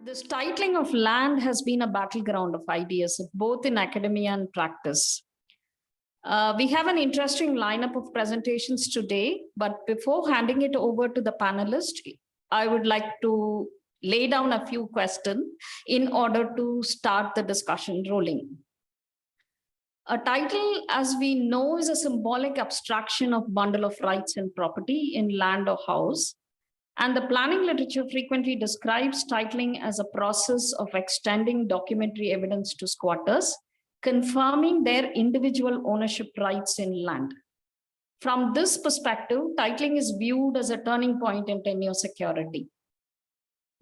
This titling of land has been a battleground of ideas, both in academia and practice. We have an interesting lineup of presentations today, but before handing it over to the panelists, I would like to lay down a few questions in order to start the discussion rolling. A title, as we know, is a symbolic abstraction of bundle of rights and property in land or house. And the planning literature frequently describes titling as a process of extending documentary evidence to squatters, confirming their individual ownership rights in land. From this perspective, titling is viewed as a turning point in tenure security.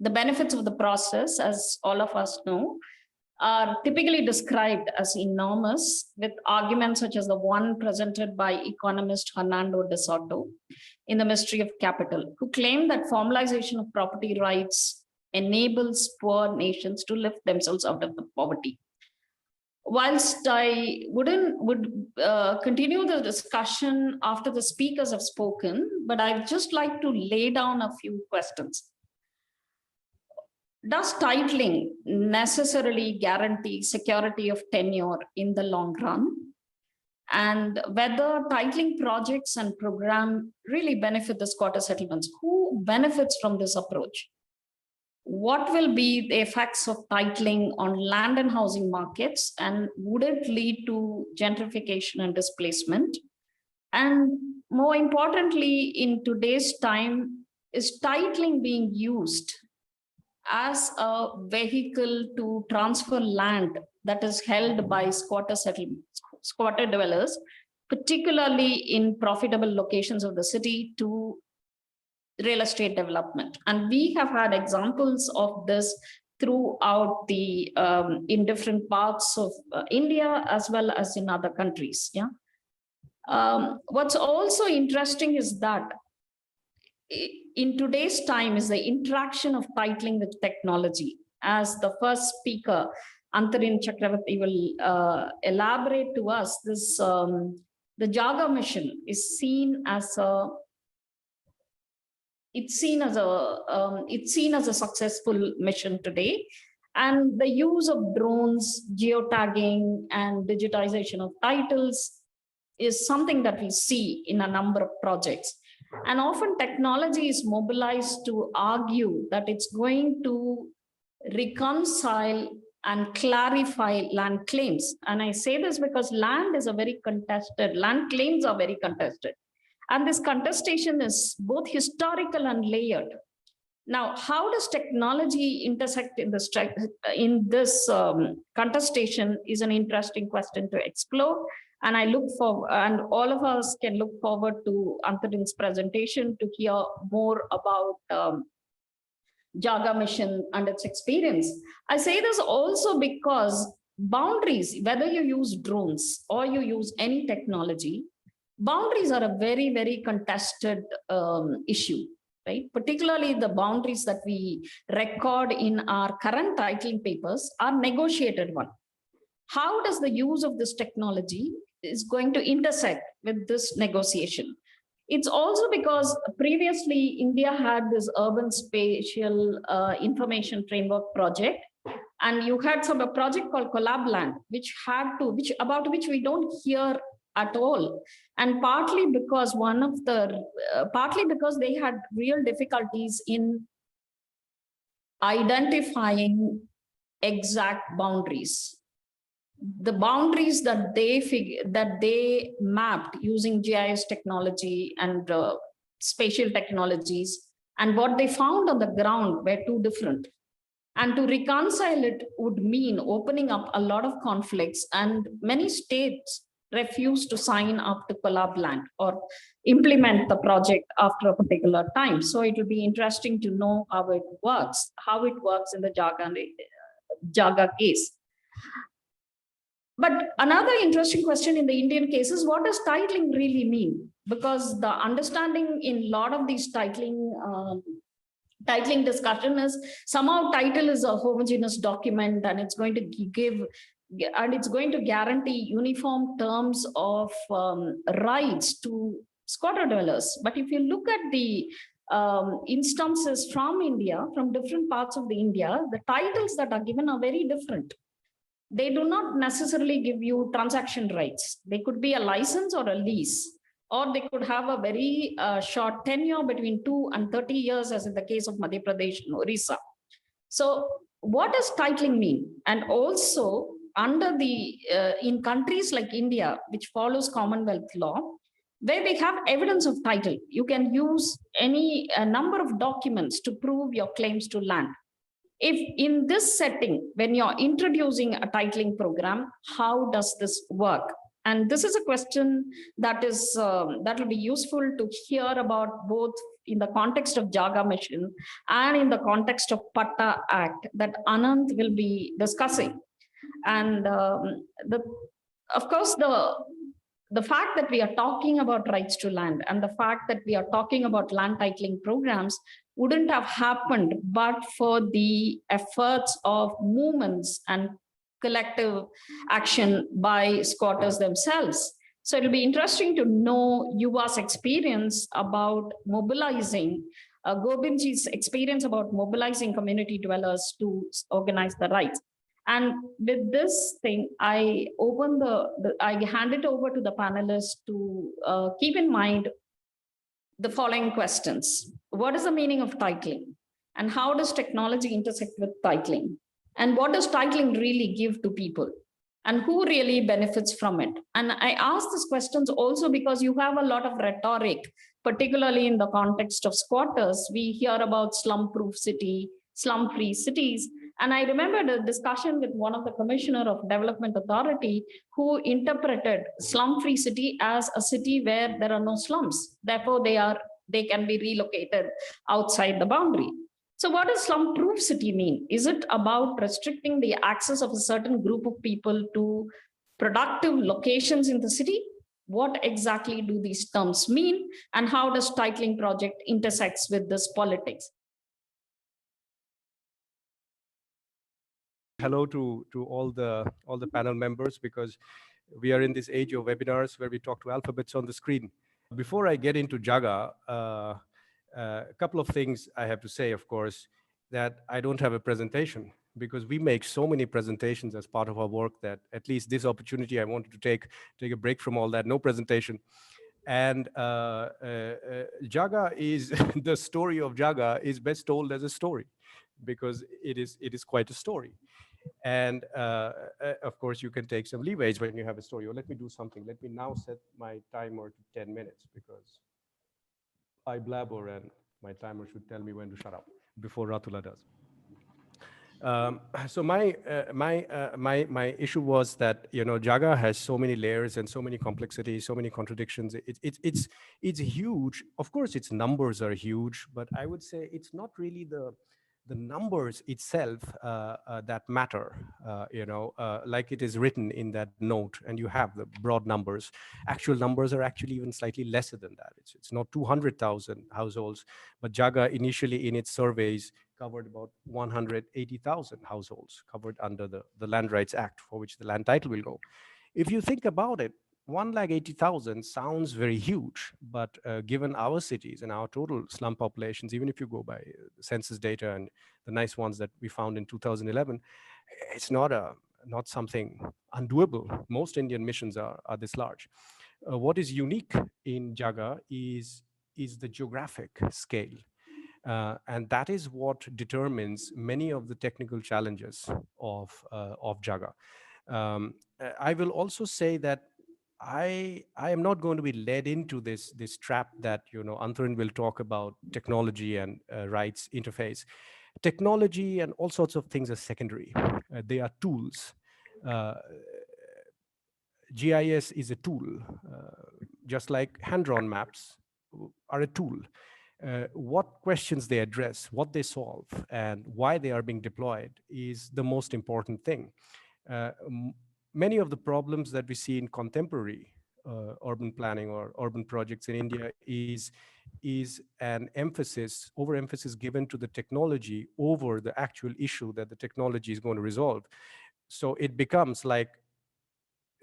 The benefits of the process, as all of us know, are typically described as enormous, with arguments such as the one presented by economist Hernando de Soto in The Mystery of Capital, who claimed that formalization of property rights enables poor nations to lift themselves out of the poverty. Whilst I would continue the discussion after the speakers have spoken, but I'd just like to lay down a few questions. Does titling necessarily guarantee security of tenure in the long run? And whether titling projects and programs really benefit the squatter settlements? Who benefits from this approach? What will be the effects of titling on land and housing markets? And would it lead to gentrification and displacement? And more importantly, in today's time, is titling being used as a vehicle to transfer land that is held by squatter dwellers, particularly in profitable locations of the city, to real estate development? And we have had examples of this throughout the in different parts of India as well as in other countries. What's also interesting is that in today's time is the interaction of titling with technology. As the first speaker, Antarin Chakravarti, will elaborate to us, this the JAGA mission is seen as a it's seen as a successful mission today, and the use of drones, geotagging, and digitization of titles is something that we see in a number of projects. And often technology is mobilized to argue that it's going to reconcile and clarify land claims. And I say this because land claims are very contested. And this contestation is both historical and layered. Now, how does technology intersect in this contestation is an interesting question to explore. And I look for, and all of us can look forward to Antarin's presentation to hear more about JAGA mission and its experience. I say this also because boundaries, whether you use drones or you use any technology, boundaries are a very, very contested issue, right? Particularly the boundaries that we record in our current titling papers are negotiated one. How does the use of this technology is going to intersect with this negotiation? It's also because previously India had this urban spatial information framework project, and you had a project called Collab Land, about which we don't hear at all, and partly because they had real difficulties in identifying exact boundaries. The boundaries that they mapped using GIS technology and spatial technologies, and what they found on the ground were too different. And to reconcile it would mean opening up a lot of conflicts, and many states refused to sign up to Collab Land or implement the project after a particular time. So it will be interesting to know how it works in the JAGA case. But another interesting question in the Indian case is, what does titling really mean? Because the understanding in a lot of these titling discussion is somehow title is a homogeneous document, and it's going to guarantee uniform terms of rights to squatter dwellers. But if you look at the instances from India, from different parts of the India, the titles that are given are very different. They do not necessarily give you transaction rights. They could be a license or a lease, or they could have a very short tenure between 2 and 30 years, as in the case of Madhya Pradesh and Odisha. So what does titling mean? And also under the, in countries like India, which follows Commonwealth law, where we have evidence of title, you can use any number of documents to prove your claims to land. If in this setting, when you're introducing a titling program, how does this work? And this is a question that is that will be useful to hear about, both in the context of JAGA Mission and in the context of Patta Act that Anand will be discussing. And of course, the fact that we are talking about rights to land and the fact that we are talking about land titling programs wouldn't have happened but for the efforts of movements and collective action by squatters themselves. So it'll be interesting to know Yuva's experience about mobilizing, Gobinji's experience about mobilizing community dwellers to organize the rights. And with this thing, I hand it over to the panelists to keep in mind the following questions. What is the meaning of titling? And how does technology intersect with titling? And what does titling really give to people? And who really benefits from it? And I ask these questions also because you have a lot of rhetoric, particularly in the context of squatters. We hear about slum-proof city, slum-free cities. And I remembered a discussion with one of the Commissioner of Development Authority who interpreted slum-free city as a city where there are no slums. Therefore, they can be relocated outside the boundary. So what does slum-proof city mean? Is it about restricting the access of a certain group of people to productive locations in the city? What exactly do these terms mean? And how does titling project intersects with this politics? Hello to all the panel members, because we are in this age of webinars where we talk to alphabets on the screen. Before I get into JAGA, a couple of things I have to say, of course, that I don't have a presentation because we make so many presentations as part of our work that at least this opportunity I wanted to take a break from all that, no presentation. And JAGA is, the story of JAGA is best told as a story because it is quite a story. And of course, you can take some leeways when you have a story. Or let me do something. Let me now set my timer to 10 minutes because I blabber and my timer should tell me when to shut up before Ratula does. So my issue was that, you know, JAGA has so many layers and so many complexities, so many contradictions. It's huge. Of course, its numbers are huge, but I would say it's not really the numbers itself that matter, like it is written in that note, and you have the broad numbers. Actual numbers are actually even slightly lesser than that. It's not 200,000 households, but JAGA initially in its surveys covered about 180,000 households covered under the Land Rights Act, for which the land title will go. If you think about it, 180,000 sounds very huge, but given our cities and our total slum populations, even if you go by census data and the nice ones that we found in 2011, it's not something undoable. Most Indian missions are this large. What is unique in JAGA is the geographic scale. And that is what determines many of the technical challenges of JAGA. I will also say that I am not going to be led into this trap that, you know, Antharan will talk about technology and rights interface. Technology and all sorts of things are secondary. They are tools. GIS is a tool, just like hand-drawn maps are a tool. What questions they address, what they solve, and why they are being deployed is the most important thing. Many of the problems that we see in contemporary urban planning or urban projects in India is an overemphasis given to the technology over the actual issue that the technology is going to resolve. So it becomes like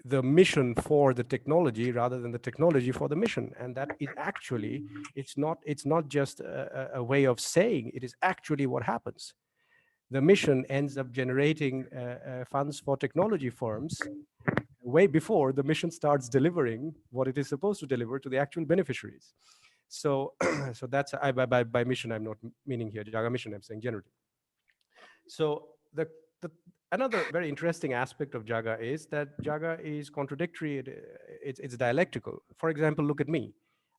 the mission for the technology rather than the technology for the mission. And that is actually, it's not just a way of saying, it is actually what happens. The mission ends up generating funds for technology firms way before the mission starts delivering what it is supposed to deliver to the actual beneficiaries. So, so that's, by mission, I'm not meaning here JAGA mission, I'm saying generally. So the another very interesting aspect of JAGA is that JAGA is contradictory, it's dialectical. For example, look at me.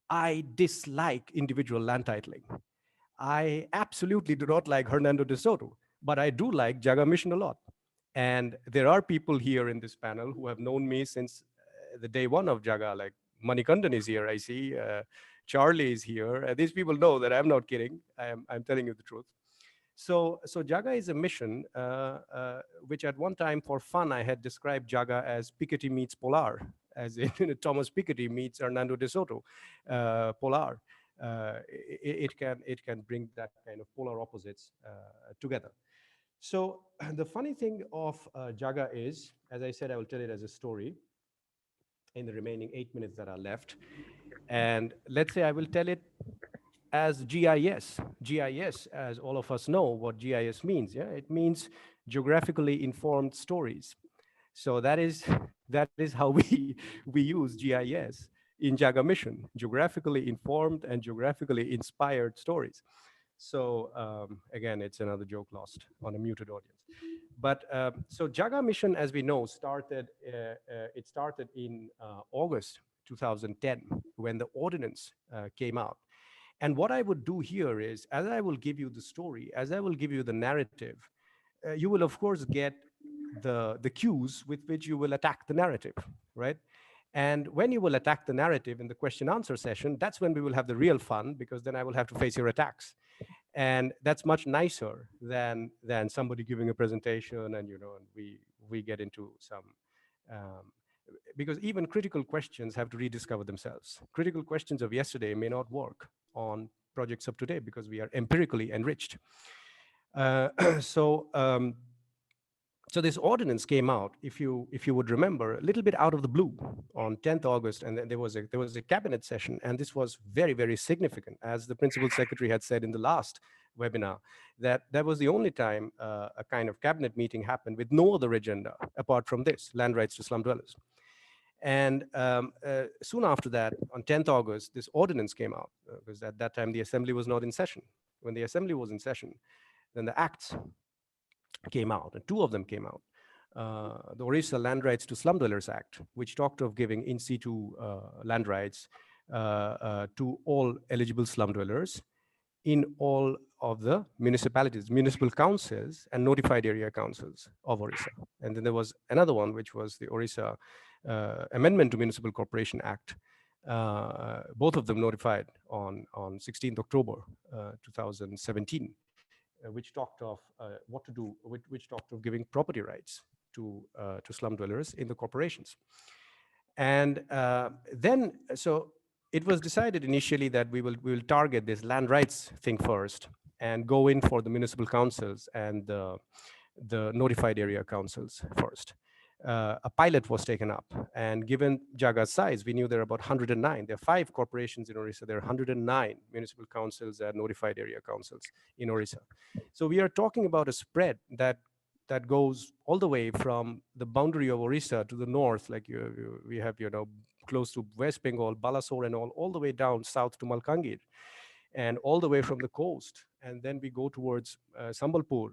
I dislike individual land titling. I absolutely do not like Hernando de Soto, but I do like JAGA mission a lot. And there are people here in this panel who have known me since the day one of JAGA, like Manikandan is here, I see. Charlie is here. These people know that I'm not kidding. I'm telling you the truth. So JAGA is a mission which at one time for fun I had described JAGA as Piketty meets Polar, as in Thomas Piketty meets Hernando de Soto, Polar. It can bring that kind of polar opposites together. So the funny thing of JAGA is, as I said, I will tell it as a story in the remaining 8 minutes that are left. And let's say I will tell it as GIS. GIS, as all of us know what GIS means. Yeah, it means geographically informed stories. So that is how we use GIS in JAGA mission, geographically informed and geographically inspired stories. So again, it's another joke lost on a muted audience. But so JAGA mission, as we know, started. It started in August 2010 when the ordinance came out. And what I would do here is, as I will give you the story, as I will give you the narrative, you will of course get the cues with which you will attack the narrative, right? And when you will attack the narrative in the question answer session, that's when we will have the real fun, because then I will have to face your attacks. And that's much nicer than somebody giving a presentation and, and we get into some, because even critical questions have to rediscover themselves. Critical questions of yesterday may not work on projects of today because we are empirically enriched. So this ordinance came out, if you would remember, a little bit out of the blue on 10th August, and then there was a cabinet session, and this was very, very significant, as the principal secretary had said in the last webinar, that was the only time a kind of cabinet meeting happened with no other agenda apart from this, land rights to slum dwellers. And soon after that, on 10th August, this ordinance came out, because at that time the assembly was not in session. When the assembly was in session, then the acts came out, and two of them came out. The Odisha Land Rights to Slum Dwellers Act, which talked of giving in-situ land rights to all eligible slum dwellers in all of the municipalities, municipal councils, and notified area councils of Odisha. And then there was another one, which was the Odisha Amendment to Municipal Corporation Act. Both of them notified on 16th October 2017. Which talked of what to do, which talked of giving property rights to slum dwellers in the corporations. And then, so it was decided initially that we will target this land rights thing first and go in for the municipal councils and the notified area councils first. A pilot was taken up, and given JAGA's size, we knew there are about 109. There are 5 corporations in Odisha. There are 109 municipal councils and notified area councils in Odisha. So we are talking about a spread that goes all the way from the boundary of Odisha to the north, like we have, close to West Bengal, Balasore and all the way down south to Malkangir, and all the way from the coast. And then we go towards Sambalpur,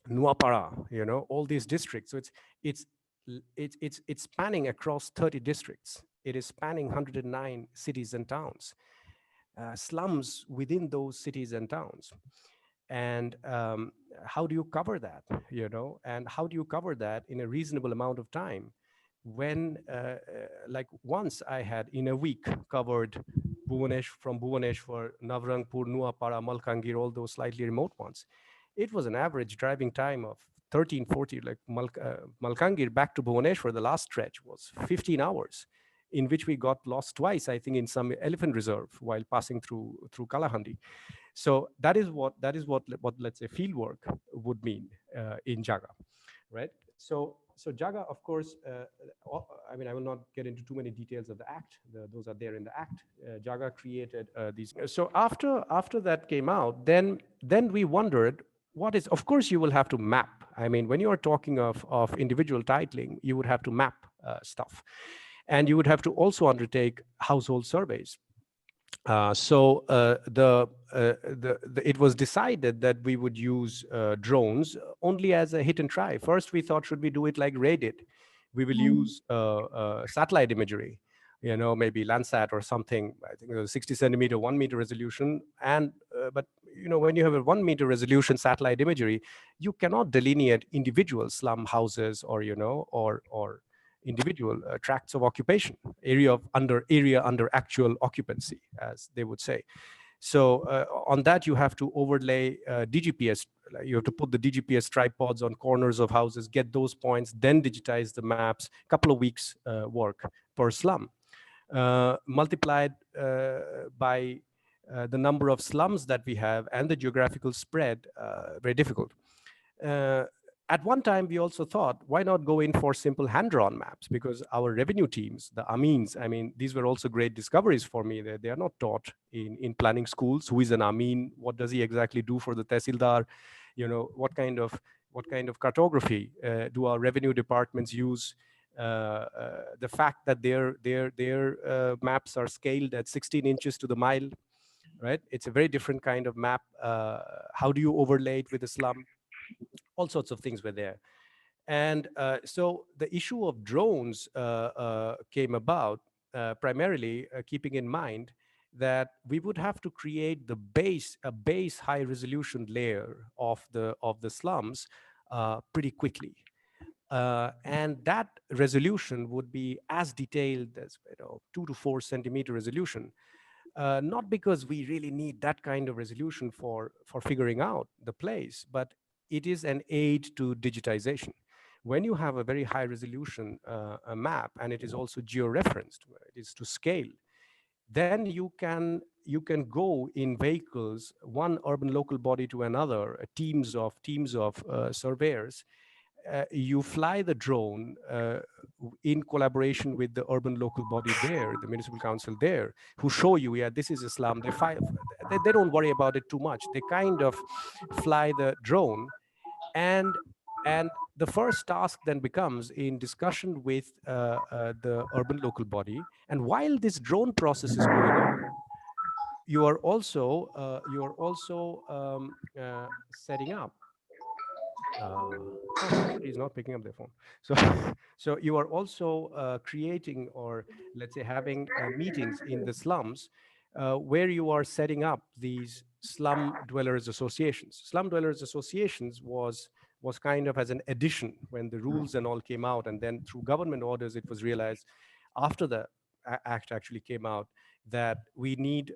Nuapara, all these districts. So it's spanning across 30 districts. It is spanning 109 cities and towns, slums within those cities and towns. And how do you cover that, and how do you cover that in a reasonable amount of time? When, like once I had in a week covered from Bhubaneswar, Navrangpur, Nuapara, Malkangir, all those slightly remote ones. It was an average driving time of 13, 14, like Malkangir back to Bhubaneswar, the last stretch was 15 hours, in which we got lost twice, I think, in some elephant reserve while passing through Kalahandi. So that is what let's say field work would mean in JAGA, right? So So JAGA, of course, I mean, I will not get into too many details of the act. Those are there in the act. JAGA created these. So after that came out, then we wondered, what is, of course, you will have to map. I mean, when you are talking of individual titling, you would have to map stuff. And you would have to also undertake household surveys. It was decided that we would use drones only as a hit and try. First, we thought, should we do it like Ray did? We will use satellite imagery, maybe Landsat or something. I think it was 60 centimeter, 1 meter resolution. And but when you have a 1 meter resolution satellite imagery, you cannot delineate individual slum houses or or individual tracts of occupation, area under actual occupancy, as they would say. So on that, you have to overlay DGPS. You have to put the DGPS tripods on corners of houses, get those points, then digitize the maps. A couple of weeks work per slum, multiplied by the number of slums that we have and the geographical spread. Very difficult. At one time, we also thought, why not go in for simple hand-drawn maps? Because our revenue teams, the Amins, I mean, these were also great discoveries for me. They are not taught in planning schools. Who is an Amin? What does he exactly do for the Tehsildar? What kind of cartography do our revenue departments use? The fact that their maps are scaled at 16 inches to the mile, right? It's a very different kind of map. How do you overlay it with a slum? All sorts of things were there. And so the issue of drones came about primarily keeping in mind that we would have to create a base high resolution layer of the slums pretty quickly. And that resolution would be as detailed as 2 to 4 centimeter resolution. Not because we really need that kind of resolution for figuring out the place, but it is an aid to digitization. When you have a very high resolution a map, and it is also georeferenced, it is to scale, then you can go in vehicles, one urban local body to another, teams of surveyors. You fly the drone in collaboration with the urban local body there, the municipal council there, who show you, yeah, this is a slum. They don't worry about it too much. They kind of fly the drone, and the first task then becomes in discussion with the urban local body. And while this drone process is going on, you are also setting up. Somebody is not picking up their phone. So, so you are also creating, or let's say having meetings in the slums where you are setting up these slum dwellers associations. Slum dwellers associations was kind of as an addition when the rules and all came out, and then through government orders, it was realized after the act actually came out that we need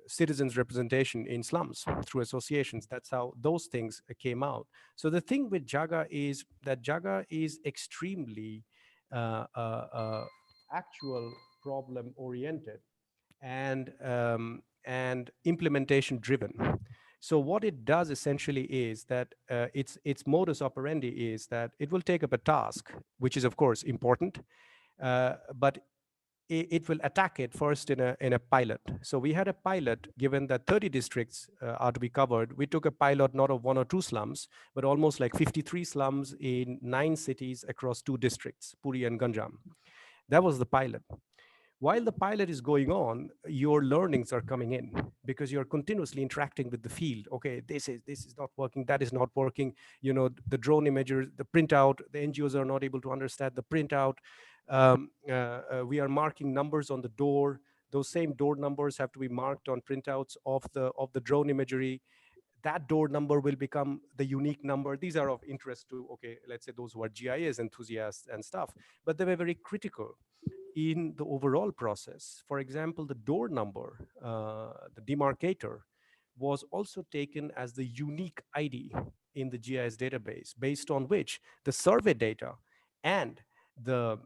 citizens representation in slums through associations. That's how those things came out. So the thing with JAGA is that JAGA is extremely actual problem oriented and implementation driven. So what it does essentially is that its modus operandi is that it will take up a task, which is of course important, but it will attack it first in a pilot. So we had a pilot, given that 30 districts are to be covered. We took a pilot not of 1 or 2 slums, but almost like 53 slums in 9 cities across 2 districts, Puri and Ganjam. That was the pilot. While the pilot is going on, your learnings are coming in because you're continuously interacting with the field. Okay, this is not working, that is not working. The drone images, the printout, the NGOs are not able to understand the printout. We are marking numbers on the door. Those same door numbers have to be marked on printouts of the drone imagery. That door number will become the unique number. These are of interest to, okay, let's say those who are GIS enthusiasts and stuff, but they were very critical in the overall process. For example, the door number, the demarcator, was also taken as the unique ID in the GIS database, based on which the survey data and the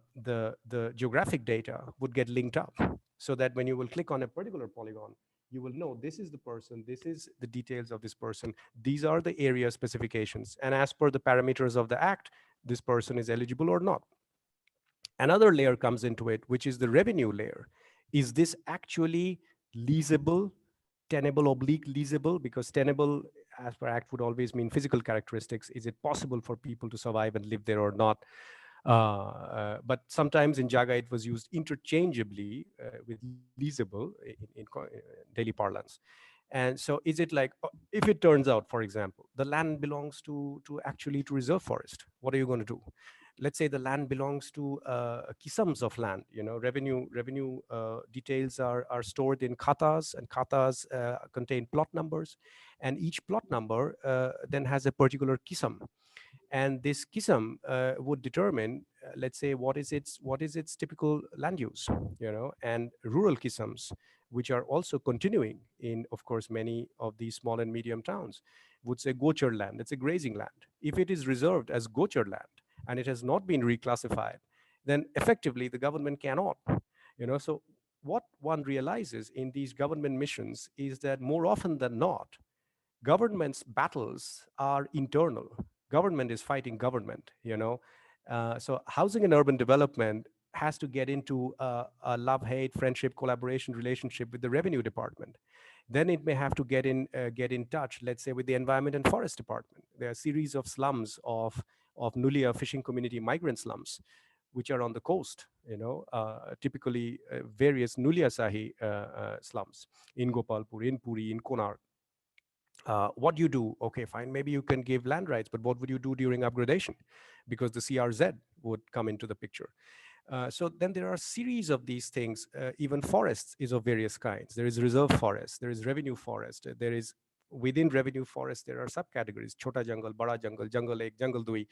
geographic data would get linked up, so that when you will click on a particular polygon, you will know this is the person, this is the details of this person, these are the area specifications, and as per the parameters of the act, this person is eligible or not. Another layer comes into it, which is the revenue layer. Is this actually leasable, tenable oblique leasable? Because tenable, as per act, would always mean physical characteristics. Is it possible for people to survive and live there or not? But sometimes in JAGA, it was used interchangeably with leasable in daily parlance. And so is it like, if it turns out, for example, the land belongs to actually to reserve forest, what are you going to do? Let's say the land belongs to kisams of land, revenue details are stored in khatas, and khatas contain plot numbers, and each plot number then has a particular kisam, and this kisam would determine, let's say, what is its typical land use, and rural kisams, which are also continuing in, of course, many of these small and medium towns, would say gochar land. It's a grazing land. If it is reserved as gochar land and it has not been reclassified, then effectively the government cannot, so what one realizes in these government missions is that more often than not, government's battles are internal. Government is fighting government, so housing and urban development has to get into a love hate friendship collaboration relationship with the revenue department. Then it may have to get in touch, let's say, with the environment and forest department. There are a series of slums of Nulia fishing community migrant slums, which are on the coast, typically various Nulia Sahi slums in Gopalpur, in Puri, in Konark. What do you do? Okay, fine. Maybe you can give land rights, but what would you do during upgradation? Because the CRZ would come into the picture. So then there are a series of these things. Even forests is of various kinds. There is reserve forest, there is revenue forest, there is within revenue forest, there are subcategories: chota jungle, bada jungle, jungle ek, jungle dui,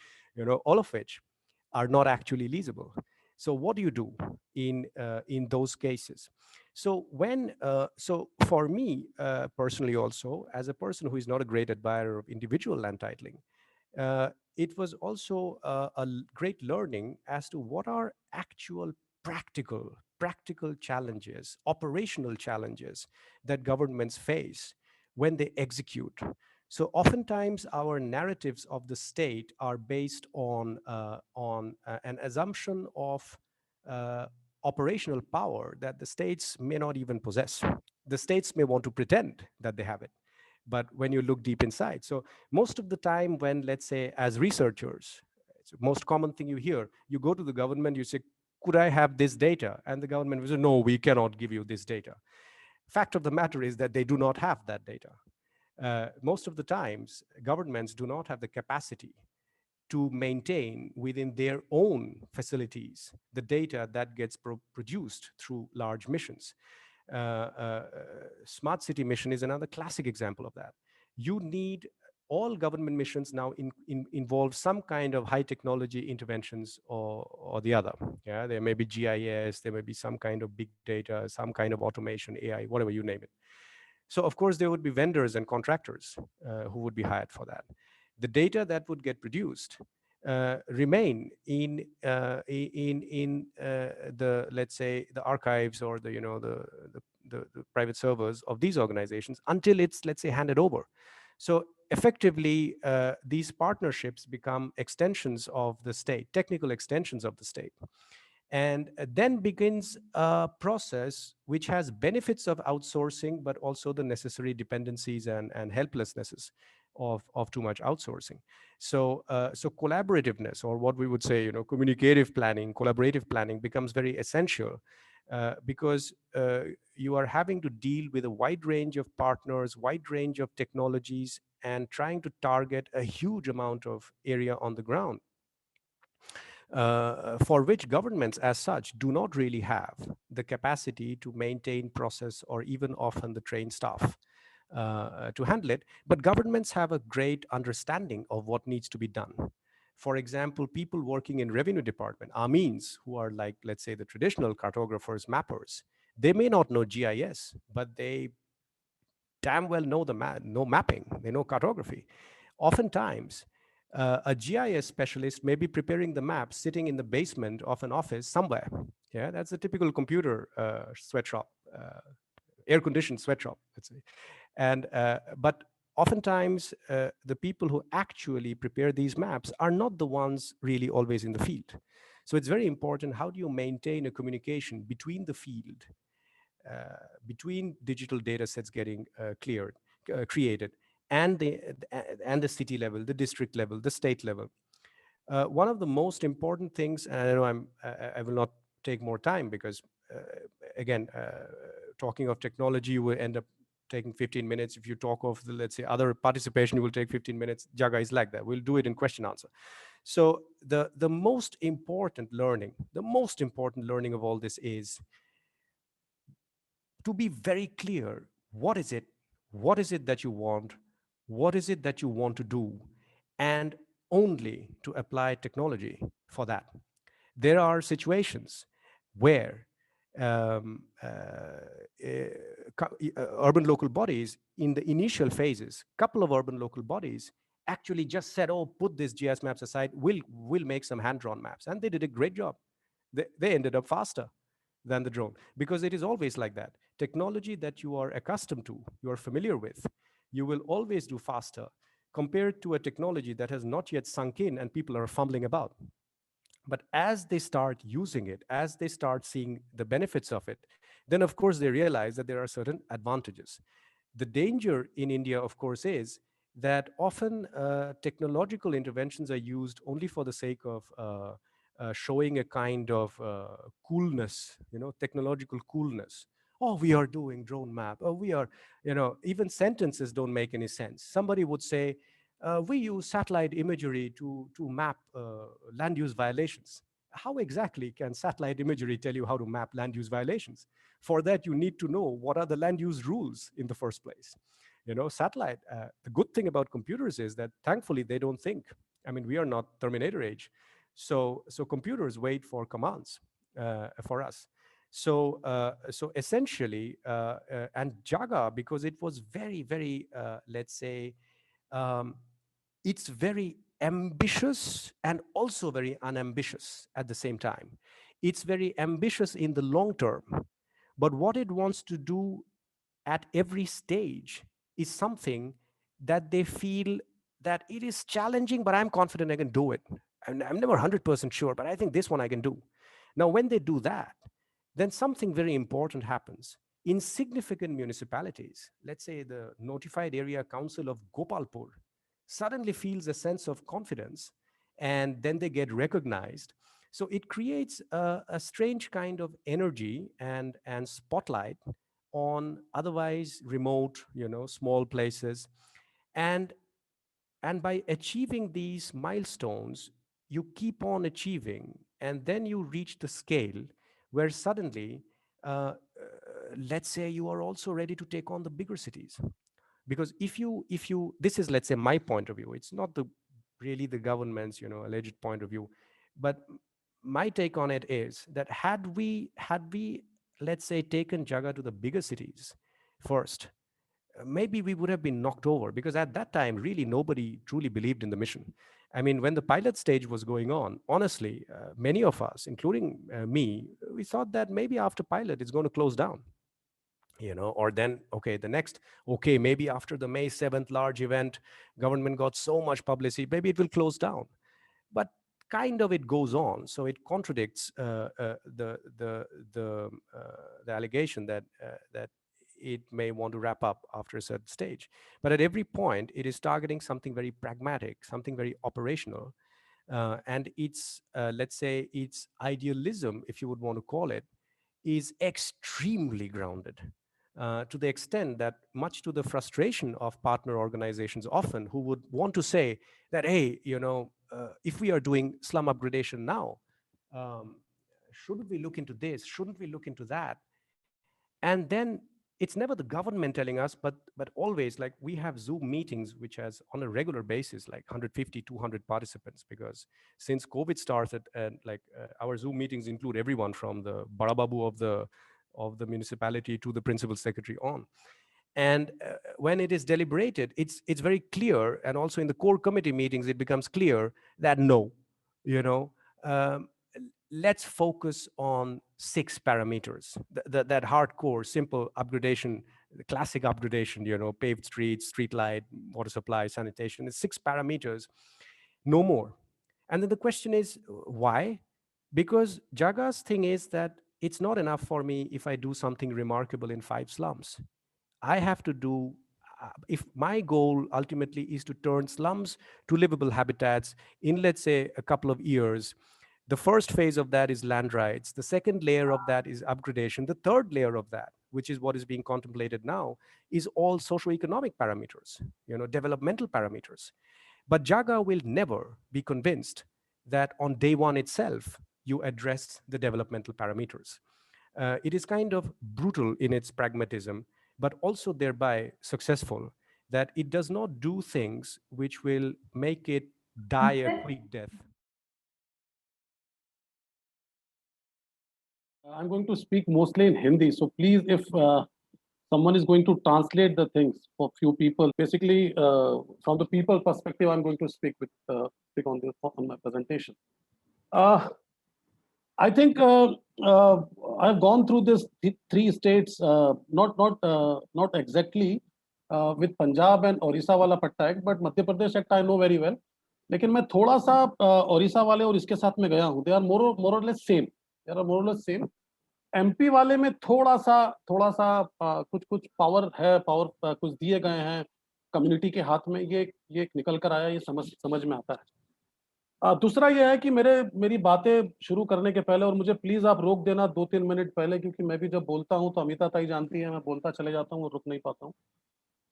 all of which are not actually leasable. So what do you do in those cases? So for me personally, also as a person who is not a great admirer of individual land titling, it was also great learning as to what are actual practical challenges, operational challenges that governments face when they execute. So oftentimes our narratives of the state are based on an assumption of uh, operational power that the states may not even possess. The states may want to pretend that they have it, but when you look deep inside, so most of the time when, let's say, as researchers, it's the most common thing you hear, you go to the government, you say, could I have this data? And the government will say, no, we cannot give you this data. Fact of the matter is that they do not have that data. Most of the times, governments do not have the capacity to maintain within their own facilities the data that gets produced through large missions. Smart city mission is another classic example of that. You need, all government missions now involve some kind of high technology interventions or the other. Yeah, there may be GIS, there may be some kind of big data, some kind of automation, AI, whatever you name it. So of course there would be vendors and contractors who would be hired for that. The data that would get produced remain in the, let's say, the archives or the private servers of these organizations until it's, let's say, handed over. So effectively, these partnerships become extensions of the state, technical extensions of the state. And then begins a process which has benefits of outsourcing, but also the necessary dependencies and helplessnesses of too much outsourcing. So collaborativeness, or what we would say, communicative planning, collaborative planning, becomes very essential because you are having to deal with a wide range of partners, wide range of technologies, and trying to target a huge amount of area on the ground, for which governments as such do not really have the capacity to maintain process or even often the trained staff to handle it. But governments have a great understanding of what needs to be done. For example, people working in revenue department, Amins, who are like, let's say, the traditional cartographers, mappers, they may not know GIS, but they damn well know know mapping, they know cartography. Oftentimes, a GIS specialist may be preparing the map sitting in the basement of an office somewhere. Yeah, that's a typical computer sweatshop air-conditioned sweatshop, let's say. And but oftentimes the people who actually prepare these maps are not the ones really always in the field. So it's very important, how do you maintain a communication between the field, between digital data sets getting created, and the city level, the district level, the state level. One of the most important things, and I know I will not take more time, because again, talking of technology, you will end up taking 15 minutes. If you talk of the, let's say, other participation, you will take 15 minutes. JAGA is like that. We'll do it in question answer. So the most important learning, of all this is to be very clear. What is it that you want? What is it that you want to do? And only to apply technology for that. There are situations where urban local bodies, in the initial phases, couple of urban local bodies actually just said, oh, put these GIS maps aside, we'll make some hand-drawn maps. And they did a great job. They ended up faster than the drone, because it is always like that. Technology that you are accustomed to, you are familiar with, you will always do faster compared to a technology that has not yet sunk in and people are fumbling about. But as they start using it, as they start seeing the benefits of it, then of course they realize that there are certain advantages. The danger in India, of course, is that often technological interventions are used only for the sake of showing a kind of coolness, technological coolness. Oh, we are doing drone map. Oh, we are, even sentences don't make any sense. Somebody would say, we use satellite imagery to map land use violations. How exactly can satellite imagery tell you how to map land use violations? For that, you need to know what are the land use rules in the first place. Satellite, the good thing about computers is that thankfully they don't think. I mean, we are not Terminator age. So computers wait for commands for us. So essentially, and JAGA, because it was very, very, let's say, um, it's very ambitious and also very unambitious at the same time. It's very ambitious in the long term, but what it wants to do at every stage is something that they feel that it is challenging, but I'm confident I can do it. And I'm never 100% sure, but I think this one I can do. Now, when they do that, then something very important happens. In significant municipalities, let's say the notified area council of Gopalpur suddenly feels a sense of confidence, and then they get recognized. So it creates a strange kind of energy and spotlight on otherwise remote, small places. And and by achieving these milestones, you keep on achieving, and then you reach the scale where suddenly, let's say, you are also ready to take on the bigger cities. Because if you this is, let's say, my point of view, it's not the really the government's alleged point of view, but my take on it is that had we let's say taken JAGA to the bigger cities first, maybe we would have been knocked over, because at that time really nobody truly believed in the mission. I mean, when the pilot stage was going on, honestly, many of us, including me, we thought that maybe after pilot it's going to close down, or then, okay, the next, okay, maybe after the May 7th large event, government got so much publicity, maybe it will close down. But kind of it goes on, so it contradicts the allegation that it may want to wrap up after a certain stage. But at every point, it is targeting something very pragmatic, something very operational, and its let's say its idealism, if you would want to call it, is extremely grounded, to the extent that, much to the frustration of partner organizations often, who would want to say that, hey, if we are doing slum upgradation now, shouldn't we look into this? Shouldn't we look into that? And then it's never the government telling us, but always, like, we have Zoom meetings which has on a regular basis like 150, 200 participants, because since COVID started, and like our Zoom meetings include everyone from the barababu of the municipality to the principal secretary on. And when it is deliberated, it's very clear, and also in the core committee meetings it becomes clear that no, you know um, let's focus on 6 parameters. That hardcore, simple upgradation, the classic upgradation, you know, paved streets, street light, water supply, sanitation, it's 6 parameters, no more. And then the question is, why? Because Jaga's thing is that it's not enough for me if I do something remarkable in 5 slums. I have to do, if my goal ultimately is to turn slums to livable habitats in, let's say, a couple of years, the first phase of that is land rights. The second layer of that is upgradation. The third layer of that, which is what is being contemplated now, is all socioeconomic parameters, you know, developmental parameters. But JAGA will never be convinced that on day one itself, you address the developmental parameters. It is kind of brutal in its pragmatism, but also thereby successful, that it does not do things which will make it die a quick death. I'm going to speak mostly in Hindi, so please, if someone is going to translate the things for few people, basically from the people perspective, I'm going to speak on my presentation. I think I've gone through this 3 states, not exactly with Punjab and Odisha wala patta act, but Madhya Pradesh act I know very well. लेकिन मैं थोड़ा सा ओडिशा वाले और इसके साथ में गया हूँ. They are more or less same. They are more or less same. MP वाले में थोड़ा सा कुछ पावर है, कुछ दिए गए हैं कम्युनिटी के हाथ में. ये निकल कर आया, ये समझ में आता है. दूसरा ये है कि मेरी बातें शुरू करने के पहले, और मुझे प्लीज आप रोक देना 2-3 मिनट पहले, क्योंकि मैं भी जब बोलता हूं तो अमिता ताई जानती है, मैं बोलता चले जाता हूं और रुक नहीं पाता हूं.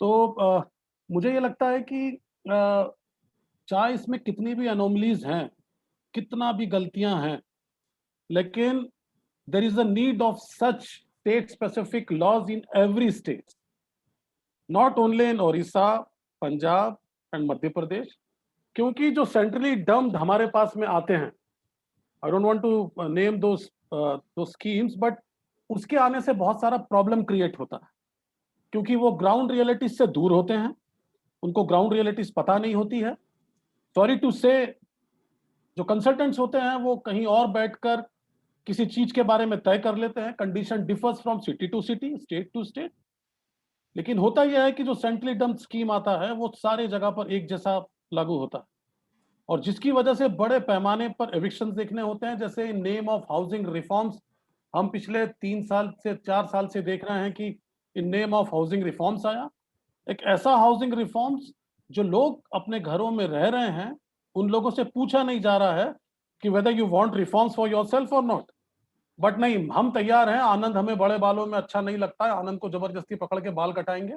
तो मुझे ये लगता है कि चाहे इसमें कितनी भी अनोमलीज हैं, कितना भी गलतियां हैं, लेकिन there is a need of such state specific laws in every state, not only in Odisha, Punjab and Madhya Pradesh. क्योंकि जो सेंट्रली डम्ड हमारे पास में आते हैं, I don't want to name those schemes, but उसके आने से बहुत सारा प्रॉब्लम क्रिएट होता है, क्योंकि वो ग्राउंड रियलिटीज से दूर होते हैं, उनको ग्राउंड रियलिटीज पता नहीं होती है. सॉरी टू से, जो कंसल्टेंट्स होते हैं वो कहीं और बैठकर किसी चीज के बारे में तय कर लेते हैं. Condition differs from city to city, state to state. लेकिन होता यह है कि जो सेंट्रली डम्ड स्कीम आता है वो सारे जगह पर एक जैसा लागू होता है, और जिसकी वजह से बड़े पैमाने पर एविक्शन देखने होते हैं. जैसे in name of housing reforms हम पिछले 3 साल से 4 साल से देख रहे हैं कि in name of housing reforms आया. एक ऐसा हाउसिंग रिफॉर्म्स जो लोग अपने घरों में रह रहे हैं, उन लोगों से पूछा नहीं जा रहा है कि whether you want reforms for yourself और नॉट. बट नहीं, हम तैयार हैं, आनंद हमें बड़े बालों में अच्छा नहीं लगता है, आनंद को जबरदस्ती पकड़ के बाल कटाएंगे.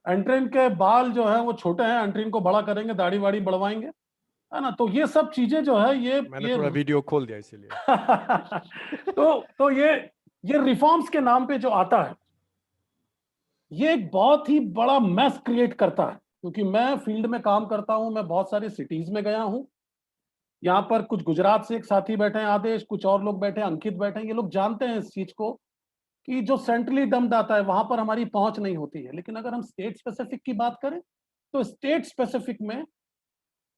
एंट्रीन के बाल जो है वो छोटे हैं, एंट्रीन को बड़ा करेंगे, दाढ़ी वाड़ी बढ़वाएंगे, है ना. तो ये सब चीजें जो है मैंने थोड़ा वीडियो खोल दिया इसीलिए. तो ये रिफॉर्म्स के नाम पे जो आता है, ये एक बहुत ही बड़ा मैस क्रिएट करता है. क्योंकि मैं फील्ड में काम करता हूं, मैं बहुत सारी सिटीज में गया हूं. यहाँ पर कुछ गुजरात से एक साथी बैठे हैं, आदेश, कुछ और लोग बैठे हैं, अंकित बैठे हैं. ये लोग जानते हैं इस चीज को कि जो सेंट्रली डम्ड आता है वहां पर हमारी पहुंच नहीं होती है. लेकिन अगर हम स्टेट स्पेसिफिक की बात करें तो स्टेट स्पेसिफिक में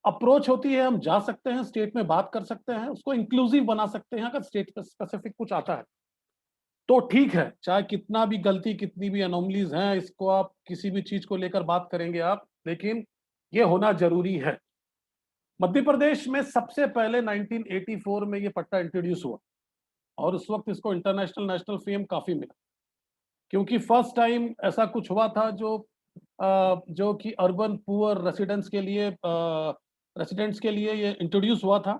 अप्रोच होती है, हम जा सकते हैं, स्टेट में बात कर सकते हैं, उसको इंक्लूसिव बना सकते हैं. अगर स्टेट स्पेसिफिक कुछ आता है तो ठीक है, चाहे कितना भी गलती, कितनी भी अनोमलीज हैं, इसको आप किसी भी चीज को लेकर बात करेंगे आप, लेकिन ये होना जरूरी है. मध्य प्रदेश में सबसे पहले 1984 में ये पट्टा इंट्रोड्यूस हुआ, और उस वक्त इसको इंटरनेशनल नेशनल फेम काफी मिला, क्योंकि फर्स्ट टाइम ऐसा कुछ हुआ था जो कि अर्बन पुअर रेसिडेंट्स के लिए ये इंट्रोड्यूस हुआ था.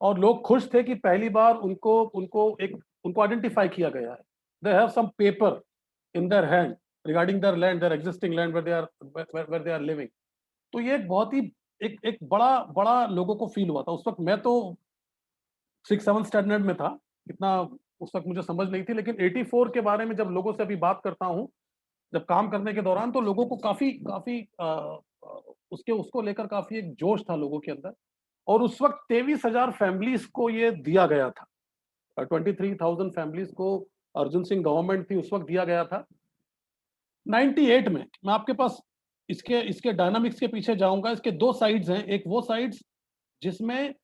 और लोग खुश थे कि पहली बार उनको आइडेंटिफाई किया गया है. They have some paper in their hand regarding their land, their existing land where they are living. तो ये एक बहुत ही एक बड़ा लोगों को फील हुआ था. उस वक्त मैं तो 6-7 स्टैंडर्ड में था, इतना उस वक्त मुझे समझ नहीं थी. लेकिन 84 के बारे में जब लोगों से अभी बात करता हूँ, जब काम करने के दौरान, तो लोगों को काफी उसको लेकर काफी एक जोश था लोगों के अंदर. और उस वक्त 23,000 फैमिलीज को ये दिया गया था. 23,000 फैमिलीज को अर्जुन सिंह गवर्नमेंट थी उस वक्त दिया गया था. 98 में मैं आपके पास इसके डायनामिक्स के पीछे जाऊंगा. इसके 2 साइड्स हैं. एक वो साइड्स जिसमें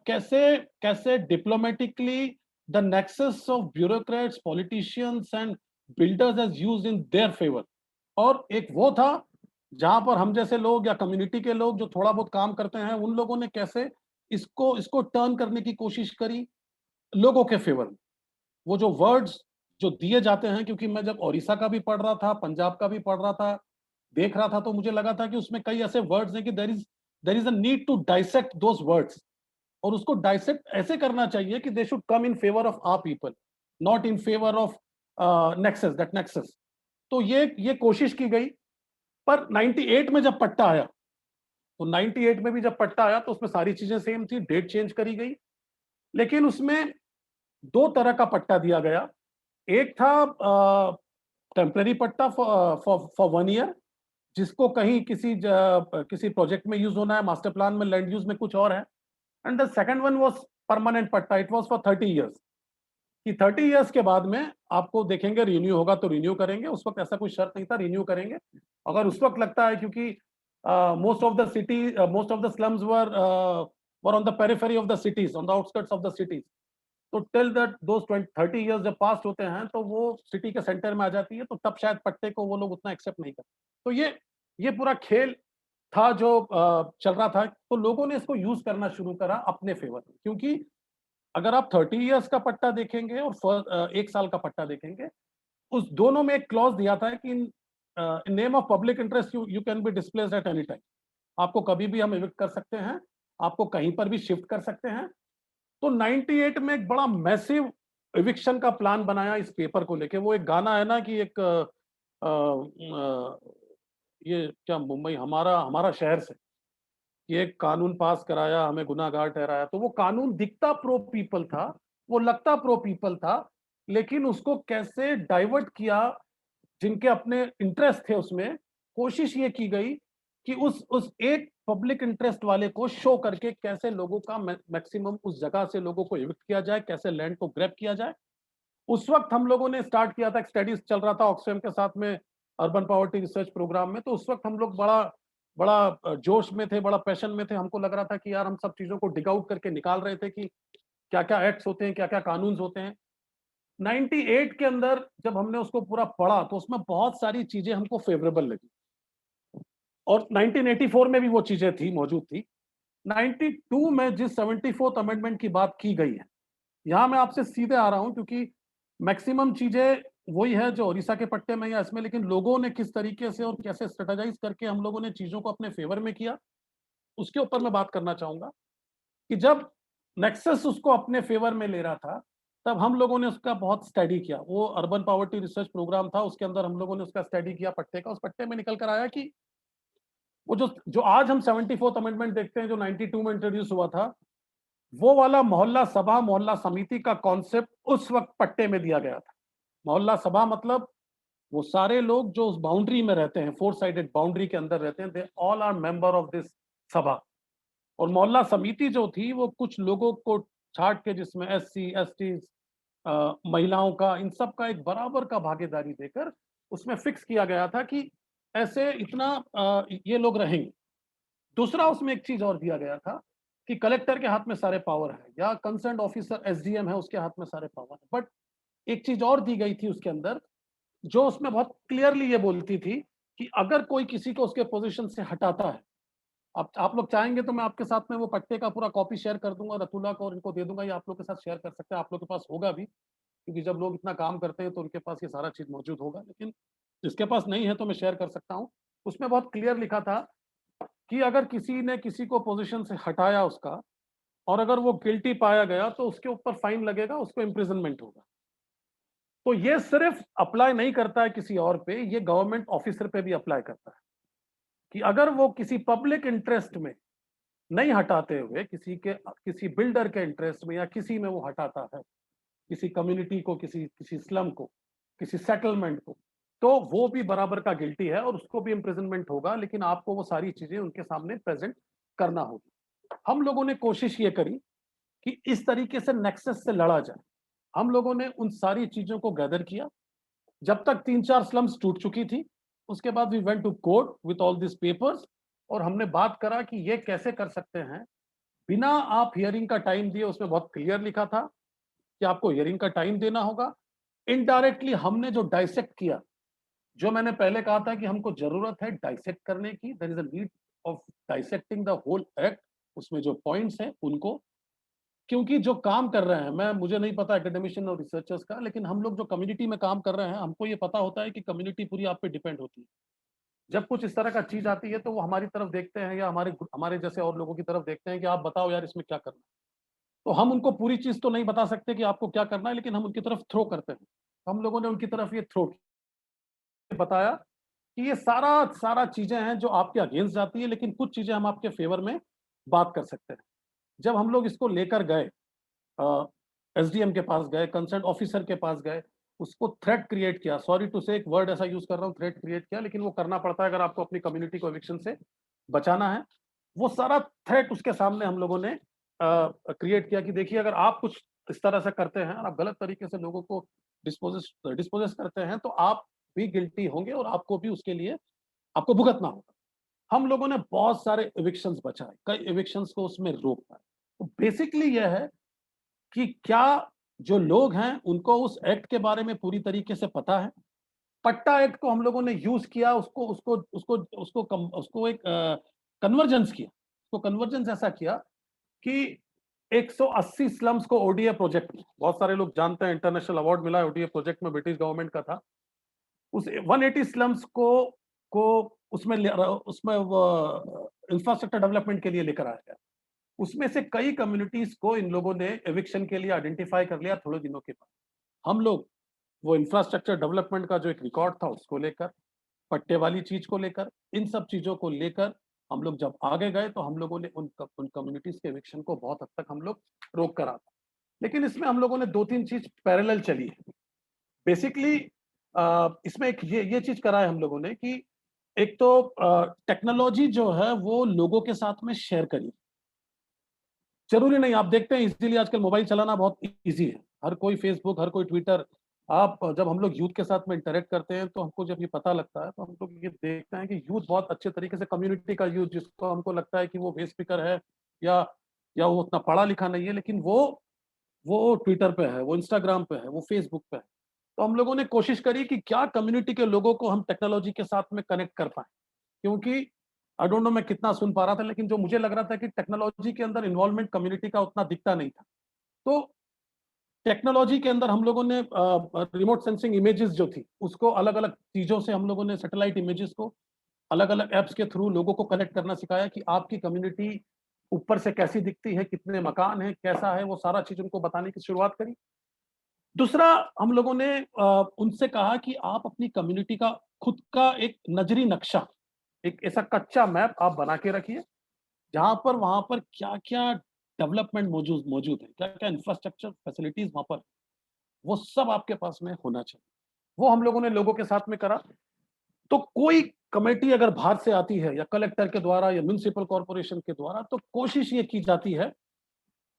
कैसे diplomatically the nexus of bureaucrats, politicians and builders as used in their favor. और एक वो था जहां पर हम जैसे लोग या कम्युनिटी के लोग जो थोड़ा बहुत काम करते हैं, उन लोगों ने कैसे इसको टर्न करने की कोशिश करी लोगों के फेवर में। वो जो वर्ड्स जो दिए जाते हैं, क्योंकि मैं जब ओडिशा का भी पढ़ रहा था, पंजाब का भी पढ़ रहा था, देख रहा था, तो मुझे लगा था कि उसमें कई ऐसे वर्ड्स हैं कि there is a need to dissect those words, और उसको डाइसेक्ट ऐसे करना चाहिए कि they should come in favour of our people, not in favour of nexus, that nexus. तो ये कोशिश की गई, पर 98 में जब पट्टा आया, तो 98 में भी जब पट्टा आया तो उसमें सारी चीजें सेम थी, डेट चेंज करी गई, लेकिन उसमें दो तरह का पट्टा दिया गया। एक था टेम्पररी पट्टा फॉर 1 ईयर, जिसको कहीं किसी प्रोजेक्ट में यूज होना है, मास्टर प्लान में, लैंड यूज में कुछ और है। And the second one was permanent पट्टा, इट वाज फॉर 30 इयर्स, कि 30 इयर्स के बाद में आपको देखेंगे रिन्यू होगा तो रिन्यू करेंगे। उस वक्त ऐसा कोई शर्त नहीं था, रिन्यू करेंगे। अगर उस वक्त लगता है, क्योंकि most of the slums were on the periphery of the cities, on the outskirts of the cities, तो टिल दैट दोस 30 इयर्स जब पास होते हैं तो वो सिटी के सेंटर में आ जाती है, तो तब शायद पट्टे को वो लोग उतना एक्सेप्ट नहीं करते। तो ये पूरा खेल था जो चल रहा था, तो लोगों ने इसको यूज करना शुरू करा अपने फेवर में। क्योंकि अगर आप 30 इयर्स का पट्टा देखेंगे और 1 साल का पट्टा देखेंगे, उस दोनों में एक क्लॉज दिया था कि in name of public interest you can be displaced at any time. आपको कभी भी हम एविक्ट कर सकते हैं, आपको कहीं पर भी शिफ्ट कर सकते हैं। तो 98 में एक बड़ा मैसिव एविक्शन का प्लान बनाया इस पेपर को लेके। वो एक गाना है ना कि एक ये क्या, मुंबई हमारा हमारा शहर से ये कानून पास कराया, हमें गुनाहगार ठहराया। तो वो कानून दिखता प्रो पीपल था, वो लगता प्रो पीपल था, लेकिन उसको कैसे डाइवर्ट किया, जिनके अपने इंटरेस्ट थे उसमें, कोशिश ये की गई कि उस एक पब्लिक इंटरेस्ट वाले को शो करके कैसे लोगों का मैक्सिमम उस जगह से लोगों को इविक्ट किया जाए, कैसे लैंड को ग्रैब किया जाए। उस वक्त हम लोगों ने स्टार्ट किया था, स्टडीज चल रहा था ऑक्सफैम के साथ में, अर्बन पॉवर्टी रिसर्च प्रोग्राम में। तो उस वक्त हम लोग बड़ा बड़ा जोश में थे, बड़ा पैशन में थे। हमको लग रहा था कि यार हम सब चीजों को डिग आउट करके निकाल रहे थे कि क्या क्या एक्ट्स होते हैं, क्या क्या कानून होते हैं। 98 के अंदर जब हमने उसको पूरा पढ़ा तो उसमें बहुत सारी चीजें हमको फेवरेबल लगी, और 1984 में भी वो चीजें थी, मौजूद थी। 92 में जिस 74th अमेंडमेंट की बात की गई है, यहां मैं आपसे सीधे आ रहा हूं, क्योंकि मैक्सिमम चीजें वही है जो ओडिशा के पट्टे में या इसमें, लेकिन लोगों ने किस तरीके से और कैसे स्ट्रेटेजाइज करके हम लोगों ने चीजों को अपने फेवर में किया, उसके ऊपर मैं बात करना चाहूंगा। कि जब नेक्सस उसको अपने फेवर में ले रहा था, तब हम लोगों ने उसका बहुत स्टडी किया। वो अर्बन पॉवर्टी रिसर्च प्रोग्राम था, उसके अंदर हम लोगों ने उसका स्टडी किया पट्टे का। उस पट्टे में निकल कर आया कि वो जो आज हम 74th अमेंडमेंट देखते हैं, जो 92 में इंट्रोड्यूस हुआ था, वो वाला मोहल्ला सभा, मोहल्ला समिति का कॉन्सेप्ट उस वक्त पट्टे में दिया गया था। मोहल्ला सभा मतलब वो सारे लोग जो उस बाउंड्री में रहते हैं, 4 साइडेड बाउंड्री के अंदर रहते हैं, they all are member of this sabha. और मोहल्ला समिति जो थी, वो कुछ लोगों को छाट के, जिसमें SC ST महिलाओं का, इन सब का एक बराबर का भागीदारी देकर उसमें फिक्स किया गया था कि ऐसे इतना ये लोग रहेंगे। दूसरा उसमें एक चीज और दिया गया था कि कलेक्टर के हाथ में सारे पावर है, या कंसर्न ऑफिसर SDM है, उसके हाथ में सारे पावर है। बट एक चीज और दी गई थी उसके अंदर, जो उसमें बहुत क्लियरली ये बोलती थी कि अगर कोई किसी को उसके पोजीशन से हटाता है, आप लोग चाहेंगे तो मैं आपके साथ में वो पट्टे का पूरा कॉपी शेयर कर दूंगा रतुला को, और इनको दे दूंगा, ये आप लोग के साथ शेयर कर सकते हैं। आप लोग के पास होगा भी, क्योंकि जब लोग इतना काम करते हैं तो उनके पास ये सारा चीज मौजूद होगा। लेकिन जिसके पास नहीं है तो मैं शेयर कर सकता हूँ। उसमें बहुत क्लियर लिखा था कि अगर किसी ने किसी को पोजीशन से हटाया उसका, और अगर वो गिल्टी पाया गया, तो उसके ऊपर फाइन लगेगा, उसको इम्प्रिजनमेंट होगा। तो ये सिर्फ अप्लाई नहीं करता है किसी और पे, ये गवर्नमेंट ऑफिसर पे भी अप्लाई करता है कि अगर वो किसी पब्लिक इंटरेस्ट में नहीं हटाते हुए, किसी बिल्डर के इंटरेस्ट में या किसी में वो हटाता है, किसी कम्युनिटी को, किसी स्लम को, किसी सेटलमेंट को, तो वो भी बराबर का गिल्टी है और उसको भी इम्प्रिजनमेंट होगा। लेकिन आपको वो सारी चीजें उनके सामने प्रेजेंट करना होगी। हम लोगों ने कोशिश ये करी कि इस तरीके से नेक्सस से लड़ा जाए। हम लोगों ने उन सारी चीजों को गैदर किया। जब तक 3-4 स्लम्स टूट चुकी थी, उसके बाद we went to court with all this papers, और हमने बात करा कि ये कैसे कर सकते हैं बिना आप हियरिंग का टाइम दिए। उसमें बहुत क्लियर लिखा था कि आपको हियरिंग का टाइम देना होगा। इनडायरेक्टली हमने जो डाइसेक्ट किया, जो मैंने पहले कहा था कि हमको जरूरत है डाइसेक्ट करने की, there is a need of dissecting the whole act, उसमें जो पॉइंट्स हैं उनको, क्योंकि जो काम कर रहे हैं, मुझे नहीं पता एकेडमिशियन और रिसर्चर्स का, लेकिन हम लोग जो कम्युनिटी में काम कर रहे हैं, हमको ये पता होता है कि कम्युनिटी पूरी आप पे डिपेंड होती है। जब कुछ इस तरह का चीज आती है तो वो हमारी तरफ देखते हैं या हमारे जैसे और लोगों की तरफ देखते हैं कि आप बताओ यार इसमें क्या करना है। तो हम उनको पूरी चीज तो नहीं बता सकते कि आपको क्या करना है, लेकिन हम उनकी तरफ थ्रो करते हैं। हम लोगों ने उनकी तरफ ये थ्रो बताया कि ये सारा सारा चीजें हैं जो आपके अगेंस्ट जाती है, लेकिन कुछ चीजें हम आपके फेवर में बात कर सकते हैं। जब हम लोग इसको लेकर गए, एसडीएम के पास गए, कंसर्न ऑफिसर के पास गए, उसको थ्रेट क्रिएट किया, सॉरी टू से एक वर्ड ऐसा यूज कर रहा हूँ, थ्रेट क्रिएट किया, लेकिन वो करना पड़ता है अगर आपको अपनी कम्युनिटी को एविक्शन से बचाना है। वो सारा थ्रेट उसके सामने हम लोगों ने क्रिएट किया कि देखिए अगर आप कुछ इस तरह से करते हैं, आप गलत तरीके से लोगों को डिस्पोजेस करते हैं, तो आप भी गिल्टी होंगे और आपको भी उसके लिए आपको भुगतना होगा। हम लोगों ने बहुत सारे एविक्शंस बचाए, कई एविक्शंस को उसमें रोक पाए। तो बेसिकली यह है कि क्या जो लोग हैं उनको उस एक्ट के बारे में पूरी तरीके से पता है। पट्टा एक्ट को हम लोगों ने यूज किया, उसको एक कन्वर्जेंस किया, उसको कन्वर्जेंस ऐसा किया कि 180 स्लम्स को ओडीए प्रोजेक्ट में, बहुत सारे लोग जानते हैं इंटरनेशनल अवार्ड मिला है ओडीए प्रोजेक्ट में, ब्रिटिश गवर्नमेंट का था। उस 180 स्लम्स को उसमें इंफ्रास्ट्रक्चर डेवलपमेंट के लिए लेकर आया गया। उसमें से कई कम्युनिटीज को इन लोगों ने एविक्शन के लिए आइडेंटिफाई कर लिया थोड़े दिनों के बाद। हम लोग वो इंफ्रास्ट्रक्चर डेवलपमेंट का जो एक रिकॉर्ड था उसको लेकर, पट्टे वाली चीज को लेकर, इन सब चीजों को लेकर हम लोग जब आगे गए तो हम लोगों ने उन कम्युनिटीज के एविक्शन को बहुत हद तक हम लोग रोक करा था। लेकिन इसमें हम लोगों ने 2-3 चीज पैरेलल चली है। बेसिकली इसमें एक ये चीज करा है हम लोगों ने कि एक तो टेक्नोलॉजी जो है वो लोगों के साथ में शेयर करी। जरूरी नहीं, आप देखते हैं इजीली आजकल मोबाइल चलाना बहुत इजी है, हर कोई फेसबुक, हर कोई ट्विटर। आप जब हम लोग यूथ के साथ में इंटरेक्ट करते हैं तो हमको जब ये पता लगता है तो हम लोग ये देखते हैं कि यूथ बहुत अच्छे तरीके से, कम्युनिटी का यूथ जिसको हमको लगता है कि वो बेस स्पीकर है या वो उतना पढ़ा लिखा नहीं है, लेकिन वो ट्विटर पे है, वो इंस्टाग्राम पे है, वो फेसबुक पे है। तो हम लोगों ने कोशिश करी कि क्या कम्युनिटी के लोगों को हम टेक्नोलॉजी के साथ में कनेक्ट कर पाए, क्योंकि आई डोंट नो मैं कितना सुन पा रहा था, लेकिन जो मुझे लग रहा था कि टेक्नोलॉजी के अंदर इन्वॉल्वमेंट कम्युनिटी का उतना दिखता नहीं था। तो टेक्नोलॉजी के अंदर हम लोगों ने रिमोट सेंसिंग इमेजेस जो थी उसको अलग अलग चीजों से, हम लोगों ने सैटेलाइट इमेजेस को अलग अलग एप्स के थ्रू लोगों को कनेक्ट करना सिखाया कि आपकी कम्युनिटी ऊपर से कैसी दिखती है, कितने मकान है, कैसा है, वो सारा चीज उनको बताने की शुरुआत करी। दूसरा, हम लोगों ने उनसे कहा कि आप अपनी कम्युनिटी का खुद का एक नजरी नक्शा, एक ऐसा कच्चा मैप आप बना के रखिए जहां पर वहां पर क्या क्या डेवलपमेंट मौजूद है, क्या क्या इंफ्रास्ट्रक्चर फैसिलिटीज वहां पर, वो सब आपके पास में होना चाहिए। वो हम लोगों ने लोगों के साथ में करा। तो कोई कमेटी अगर बाहर से आती है या कलेक्टर के द्वारा या म्युनिसिपल कॉर्पोरेशन के द्वारा, तो कोशिश ये की जाती है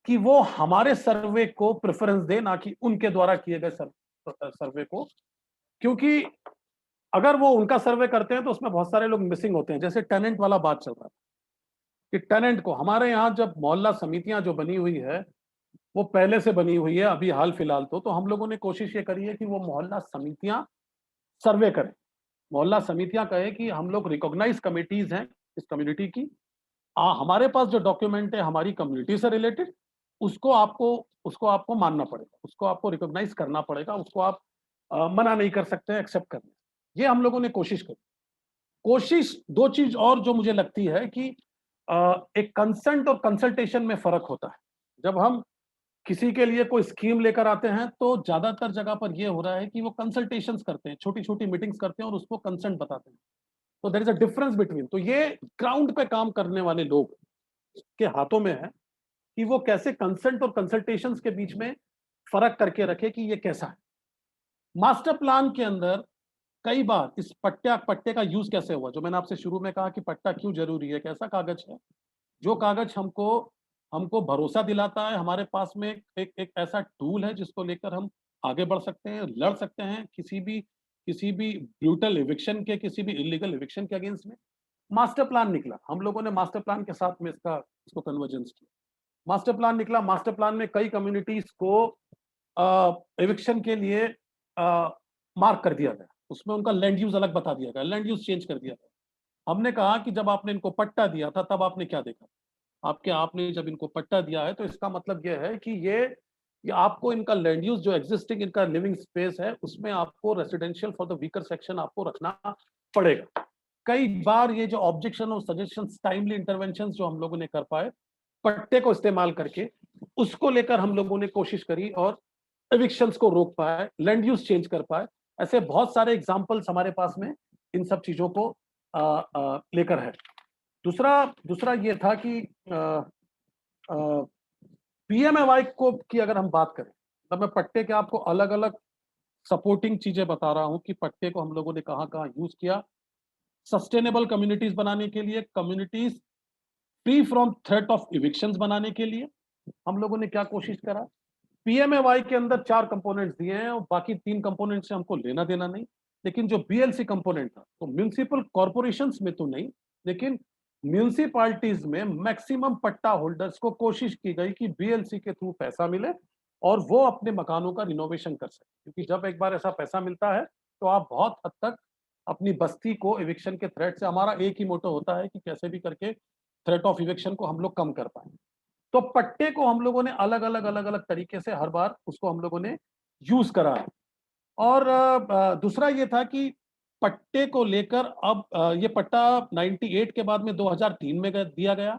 कि वो हमारे सर्वे को प्रेफरेंस दे, ना कि उनके द्वारा किए गए सर्वे को। क्योंकि अगर वो उनका सर्वे करते हैं तो उसमें बहुत सारे लोग मिसिंग होते हैं। जैसे टेनेंट वाला बात चल रहा है कि टेनेंट को, हमारे यहाँ जब मोहल्ला समितियां जो बनी हुई है वो पहले से बनी हुई है, अभी हाल फिलहाल तो हम लोगों ने कोशिश ये करी है कि वो मोहल्ला समितियां सर्वे करें। मोहल्ला समितियां कहे कि हम लोग रिकॉग्नाइज कमिटीज हैं इस कम्युनिटी की, हमारे पास जो डॉक्यूमेंट है हमारी कम्युनिटी से रिलेटेड, उसको आपको मानना पड़ेगा, उसको आपको रिकॉग्नाइज करना पड़ेगा, उसको आप मना नहीं कर सकते, एक्सेप्ट करने। ये हम लोगों ने कोशिश करी। कोशिश दो चीज और जो मुझे लगती है कि एक कंसेंट और कंसल्टेशन में फर्क होता है। जब हम किसी के लिए कोई स्कीम लेकर आते हैं तो ज्यादातर जगह पर यह हो रहा है कि वो कंसल्टेशंस करते हैं, छोटी छोटी मीटिंग्स करते हैं और उसको कंसेंट बताते हैं। तो there is a difference between, तो ये ग्राउंड पे काम करने वाले लोग के हाथों में है कि वो कैसे कंसेंट और कंसल्टेशंस के बीच में फर्क करके रखे कि ये कैसा है। मास्टर प्लान के अंदर कई बार इस पट्टे का यूज कैसे हुआ, जो मैंने आपसे शुरू में कहा कि पट्टा क्यों जरूरी है, कैसा कागज है जो कागज हमको हमको भरोसा दिलाता है, हमारे पास में एक ऐसा टूल है जिसको लेकर हम आगे बढ़ सकते हैं, लड़ सकते हैं किसी भी ब्रूटल इविक्शन के, किसी भी इलीगल इविक्शन के अगेंस्ट में। मास्टर प्लान निकला, हम लोगों ने मास्टर प्लान के साथ में इसको कन्वर्जेंस किया। मास्टर प्लान निकला, मास्टर प्लान में कई कम्युनिटीज को एविक्शन के लिए मार्क कर दिया गया, उसमें उनका लैंड यूज अलग बता दिया गया, लैंड यूज चेंज कर दिया गया। हमने कहा कि जब आपने इनको पट्टा दिया था तब आपने क्या देखा, आपने जब इनको पट्टा दिया है तो इसका मतलब यह है कि ये आपको इनका लैंड यूज जो एग्जिस्टिंग इनका लिविंग स्पेस है उसमें आपको residential for the weaker section आपको रखना पड़ेगा। कई बार ये जो ऑब्जेक्शन और सजेशंस, टाइमली इंटरवेंशंस जो हम लोगों ने कर पाए पट्टे को इस्तेमाल करके, उसको लेकर हम लोगों ने कोशिश करी और एविक्शंस को रोक पाए, लैंड यूज चेंज कर पाए। ऐसे बहुत सारे एग्जांपल्स हमारे पास में इन सब चीजों को लेकर है। दूसरा ये था कि पीएमएवाई को की अगर हम बात करें, तब मैं पट्टे के आपको अलग अलग सपोर्टिंग चीजें बता रहा हूं कि पट्टे को हम लोगों ने कहां कहां यूज किया। सस्टेनेबल कम्युनिटीज बनाने के लिए, communities free from threat of evictions बनाने के लिए हम लोगों ने क्या कोशिश करा। पीएमएवाई के अंदर 4 कंपोनेंट्स दिए हैं और बाकी 3 कंपोनेंट से हमको लेना देना नहीं, लेकिन जो बीएलसी कंपोनेंट था, तो म्युनिसिपल कॉर्पोरेशंस में तो नहीं, लेकिन म्यूनिसिपालिटीज में मैक्सिमम पट्टा होल्डर्स को कोशिश की गई कि बीएलसी के थ्रू पैसा मिले और वो अपने मकानों का रिनोवेशन कर सके, क्योंकि जब एक बार ऐसा पैसा मिलता है तो आप बहुत हद तक अपनी बस्ती को इविक्शन के थ्रेट से, हमारा एक ही मोटो होता है कि कैसे भी करके थ्रेट ऑफ इविक्शन को हम लोग कम कर पाए। तो पट्टे को हम लोगों ने अलग अलग तरीके से हर बार उसको हम लोगों ने यूज करा है। और दूसरा ये था कि पट्टे को लेकर अब ये पट्टा 98 के बाद में 2003 में दिया गया।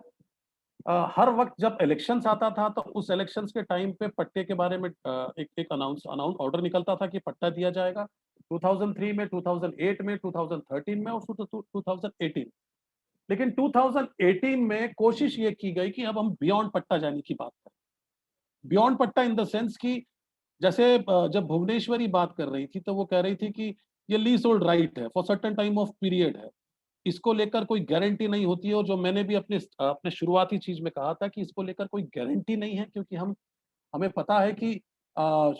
हर वक्त जब इलेक्शंस आता था तो उस इलेक्शंस के टाइम पे पट्टे के बारे में एक अनाउंस ऑर्डर निकलता था कि पट्टा दिया जाएगा। 2003 में, 2008 में, 2013 में और 2018। लेकिन 2018 में कोशिश ये की गई कि अब हम बियॉन्ड पट्टा जाने की बात करें। बियॉन्ड पट्टा इन द सेंस कि जैसे जब भुवनेश्वरी बात कर रही थी तो वो कह रही थी कि ये लीज होल्ड राइट है, for certain time of period है, इसको लेकर कोई गारंटी नहीं होती है। और जो मैंने भी अपने अपने शुरुआती चीज में कहा था कि इसको लेकर कोई गारंटी नहीं है, क्योंकि हमें पता है कि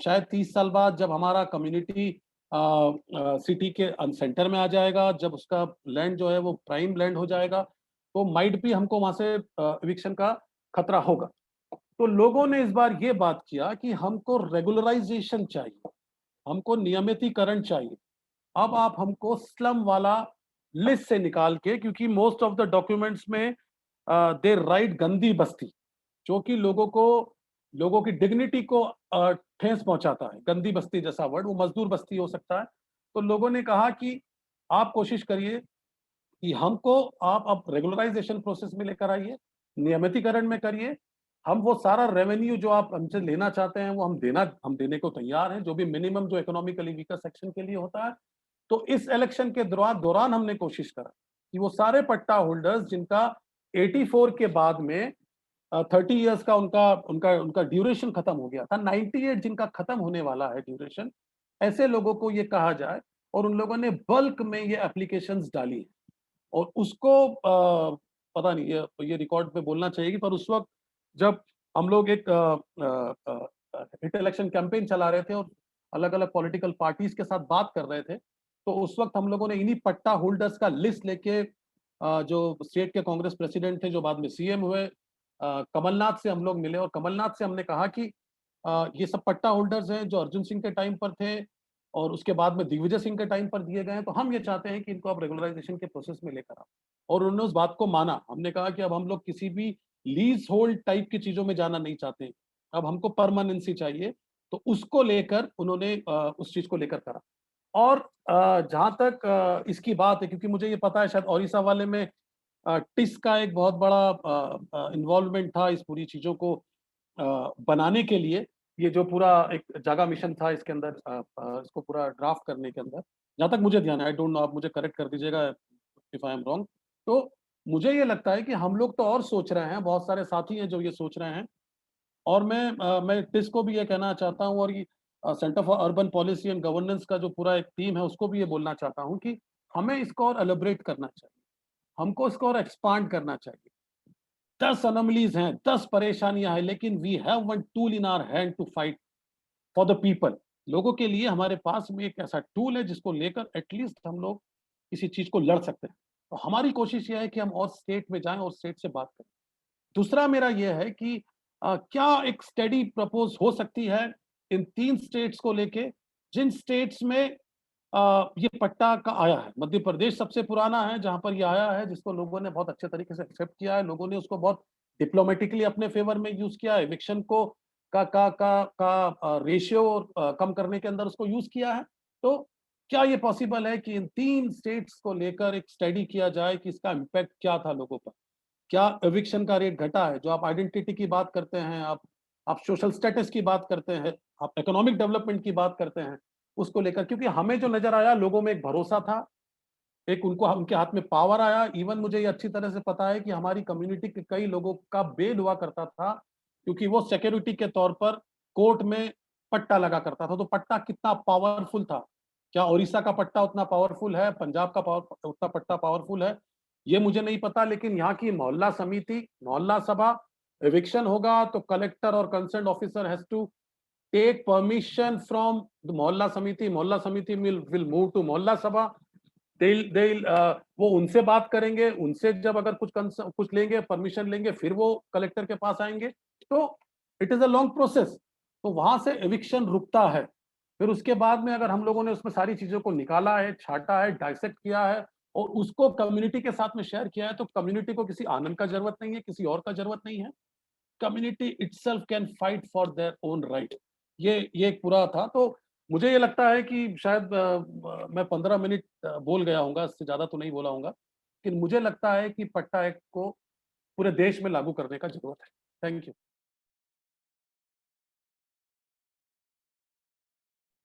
शायद 30 साल बाद जब हमारा कम्युनिटी सिटी के सेंटर में आ जाएगा, जब उसका लैंड जो है वो प्राइम लैंड हो जाएगा, तो माइट भी हमको वहां से एविक्शन का खतरा होगा। तो लोगों ने इस बार ये बात किया कि हमको रेगुलराइजेशन चाहिए, हमको नियमितीकरण चाहिए। अब आप हमको स्लम वाला लिस्ट से निकाल के, क्योंकि मोस्ट ऑफ द डॉक्यूमेंट्स में दे राइट गंदी बस्ती, जो कि लोगों की डिग्निटी को ठेस पहुंचाता है। गंदी बस्ती जैसा वर्ड, वो मजदूर बस्ती हो सकता है। तो लोगों ने कहा कि आप कोशिश करिए कि हमको आप अब रेगुलराइजेशन प्रोसेस में लेकर आइए, नियमितीकरण में करिए। हम वो सारा रेवेन्यू जो आप हमसे लेना चाहते हैं वो हम देने को तैयार हैं, जो भी मिनिमम जो इकोनॉमिकली वीकर सेक्शन के लिए होता है। तो इस इलेक्शन के दौरान हमने कोशिश करा कि वो सारे पट्टा होल्डर्स जिनका 84 के बाद में 30 इयर्स का उनका उनका उनका ड्यूरेशन खत्म हो गया था, 98 जिनका खत्म होने वाला है ड्यूरेशन, ऐसे लोगों को ये कहा जाए। और उन लोगों ने बल्क में ये एप्लीकेशंस डाली है और उसको पता नहीं ये रिकॉर्ड पे बोलना चाहिए, पर उस वक्त जब हम लोग एक हिट इलेक्शन कैंपेन चला रहे थे और अलग अलग पॉलिटिकल पार्टीज के साथ बात कर रहे थे, तो उस वक्त हम लोगों ने इन्हीं पट्टा होल्डर्स का लिस्ट लेके जो स्टेट के कांग्रेस प्रेसिडेंट थे, जो बाद में सीएम हुए, कमलनाथ से हम लोग मिले और कमलनाथ से हमने कहा कि ये सब पट्टा होल्डर्स हैं जो अर्जुन सिंह के टाइम पर थे और उसके बाद में दिग्विजय सिंह के टाइम पर दिए गए हैं, तो हम ये चाहते हैं कि इनको आप रेगुलराइजेशन के प्रोसेस में लेकर आओ। और उन्होंने उस बात को माना। हमने कहा कि अब हम लोग किसी भी लीज होल्ड टाइप की चीजों में जाना नहीं चाहते, अब हमको परमानेंसी चाहिए। तो उसको लेकर उन्होंने उस चीज को लेकर करा। और जहां तक इसकी बात है, क्योंकि मुझे ये पता है शायद ओडिशा वाले में टिस का एक बहुत बड़ा इन्वॉल्वमेंट था इस पूरी चीजों को बनाने के लिए। ये जो पूरा एक जागा मिशन था इसके अंदर, इसको पूरा ड्राफ्ट करने के अंदर, जहां तक मुझे ध्यान है, आई डोंट नो, आप मुझे करेक्ट कर दीजिएगा इफ आई एम रॉन्ग। तो मुझे ये लगता है कि हम लोग तो और सोच रहे हैं, बहुत सारे साथी हैं जो ये सोच रहे हैं। और मैं टिस को भी ये कहना चाहता हूँ, और ये centre for urban policy and governance का जो पूरा एक टीम है उसको भी ये बोलना चाहता हूँ कि हमें इसको और एलिब्रेट करना चाहिए, हमको इसको और एक्सपांड करना चाहिए। 10 अनोमलीज हैं, 10 परेशानियां हैं, लेकिन we have one tool in our hand to fight for the people. लोगों के लिए हमारे पास में एक ऐसा टूल है जिसको लेकर एटलीस्ट हम लोग किसी चीज को लड़ सकते हैं। तो हमारी कोशिश यह है कि हम और स्टेट में जाएं और स्टेट से बात करें। दूसरा मेरा यह है कि क्या एक स्टडी प्रपोज हो सकती है इन 3 स्टेट्स को लेके, जिन स्टेट्स में ये पट्टा का आया है। मध्य प्रदेश सबसे पुराना है जहां पर ये आया है, जिसको लोगों ने बहुत अच्छे तरीके से एक्सेप्ट किया है, लोगों ने उसको बहुत डिप्लोमेटिकली अपने फेवर में यूज किया है, इविक्शन को का रेशियो कम करने के अंदर उसको यूज किया है। तो क्या ये पॉसिबल है कि इन 3 स्टेट्स को लेकर एक स्टडी किया जाए कि इसका इम्पैक्ट क्या था लोगों पर? क्या एविक्शन का रेट घटा है? जो आप आइडेंटिटी की बात करते हैं, आप सोशल स्टेटस की बात करते हैं, आप इकोनॉमिक डेवलपमेंट की बात करते हैं, उसको लेकर, क्योंकि हमें जो नजर आया, लोगों में एक भरोसा था, एक उनके हाथ में पावर आया। इवन मुझे ये अच्छी तरह से पता है कि हमारी कम्युनिटी के कई लोगों का बेल हुआ करता था, क्योंकि वो सिक्योरिटी के तौर पर कोर्ट में पट्टा लगा करता था। तो पट्टा कितना पावरफुल था? क्या उड़ीसा का पट्टा उतना पावरफुल है? पंजाब का उतना पट्टा पावरफुल है? ये मुझे नहीं पता, लेकिन यहाँ की मोहल्ला समिति, मोहल्ला सभा, एविक्शन होगा तो कलेक्टर और concern officer has to take permission from the मोहल्ला समिति will move to मोहल्ला सभा, वो उनसे बात करेंगे, उनसे जब अगर कुछ लेंगे, परमिशन लेंगे, फिर वो कलेक्टर के पास आएंगे। तो it is a long process. तो वहां से एविक्शन रुकता है, फिर उसके बाद में अगर हम लोगों ने उसमें सारी चीजों को निकाला है, छाटा है, डाइसेक्ट किया है और उसको कम्युनिटी के साथ में शेयर किया है, तो कम्युनिटी को किसी आनंद का जरूरत नहीं है, किसी और का जरूरत नहीं है। Community itself can fight for their own right. ये एक पूरा था। तो मुझे ये लगता है कि शायद मैं 15 मिनट बोल गया हूँगा, इससे ज़्यादा तो नहीं बोला हूँगा, लेकिन मुझे लगता है कि पट्टा एक्ट को पूरे देश में लागू करने का जरूरत है। Thank you.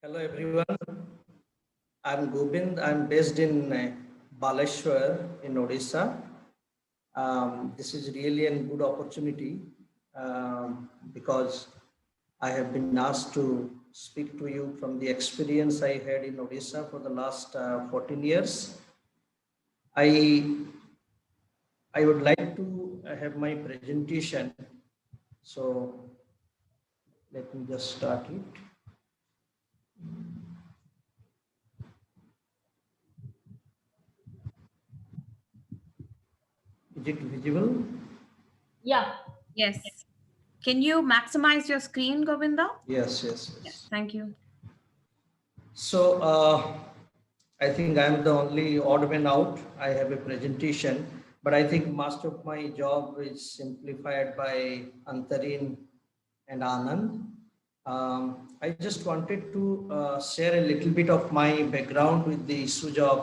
Hello everyone, I'm Gobind. I'm based in Baleshwar in Odisha. This is really a good opportunity because I have been asked to speak to you from the experience I had in Odisha for the last 14 years. I would like to have my presentation. So let me just start it. Is it visible? Yeah. Yes. Can you maximize your screen, Govinda? Yes. Yes, thank you. So I think I'm the only odd man out. I have a presentation, but I think most of my job is simplified by Antarin and Anand. I just wanted to share a little bit of my background with the issues of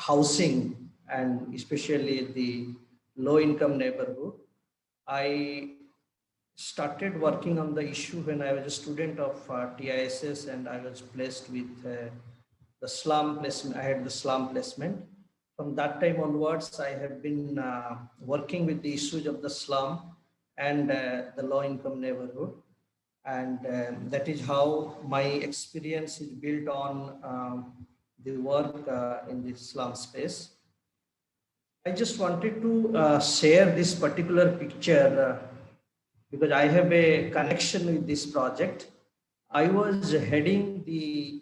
housing and especially the low-income neighborhood. I started working on the issue when I was a student of TISS and I was placed with the slum placement. I had the slum placement. From that time onwards, I have been working with the issues of the slum and the low-income neighborhood. And that is how my experience is built on the work in the slum space. I just wanted to share this particular picture because I have a connection with this project. I was heading the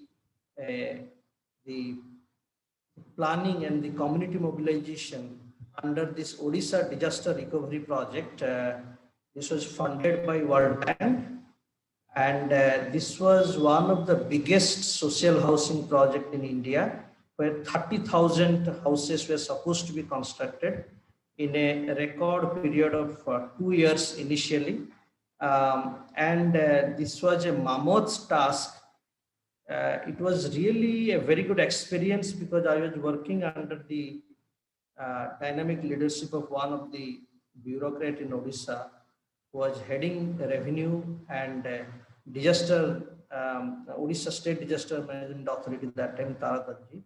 planning and the community mobilization under this Odisha Disaster Recovery Project. This was funded by World Bank, and this was one of the biggest social housing project in India, where 30,000 houses were supposed to be constructed in a record period of 2 years initially. This was a mammoth task. It was really a very good experience because I was working under the dynamic leadership of one of the bureaucrats in Odisha, who was heading revenue and disaster, Odisha State Disaster Management Authority at that time, Taradhaji.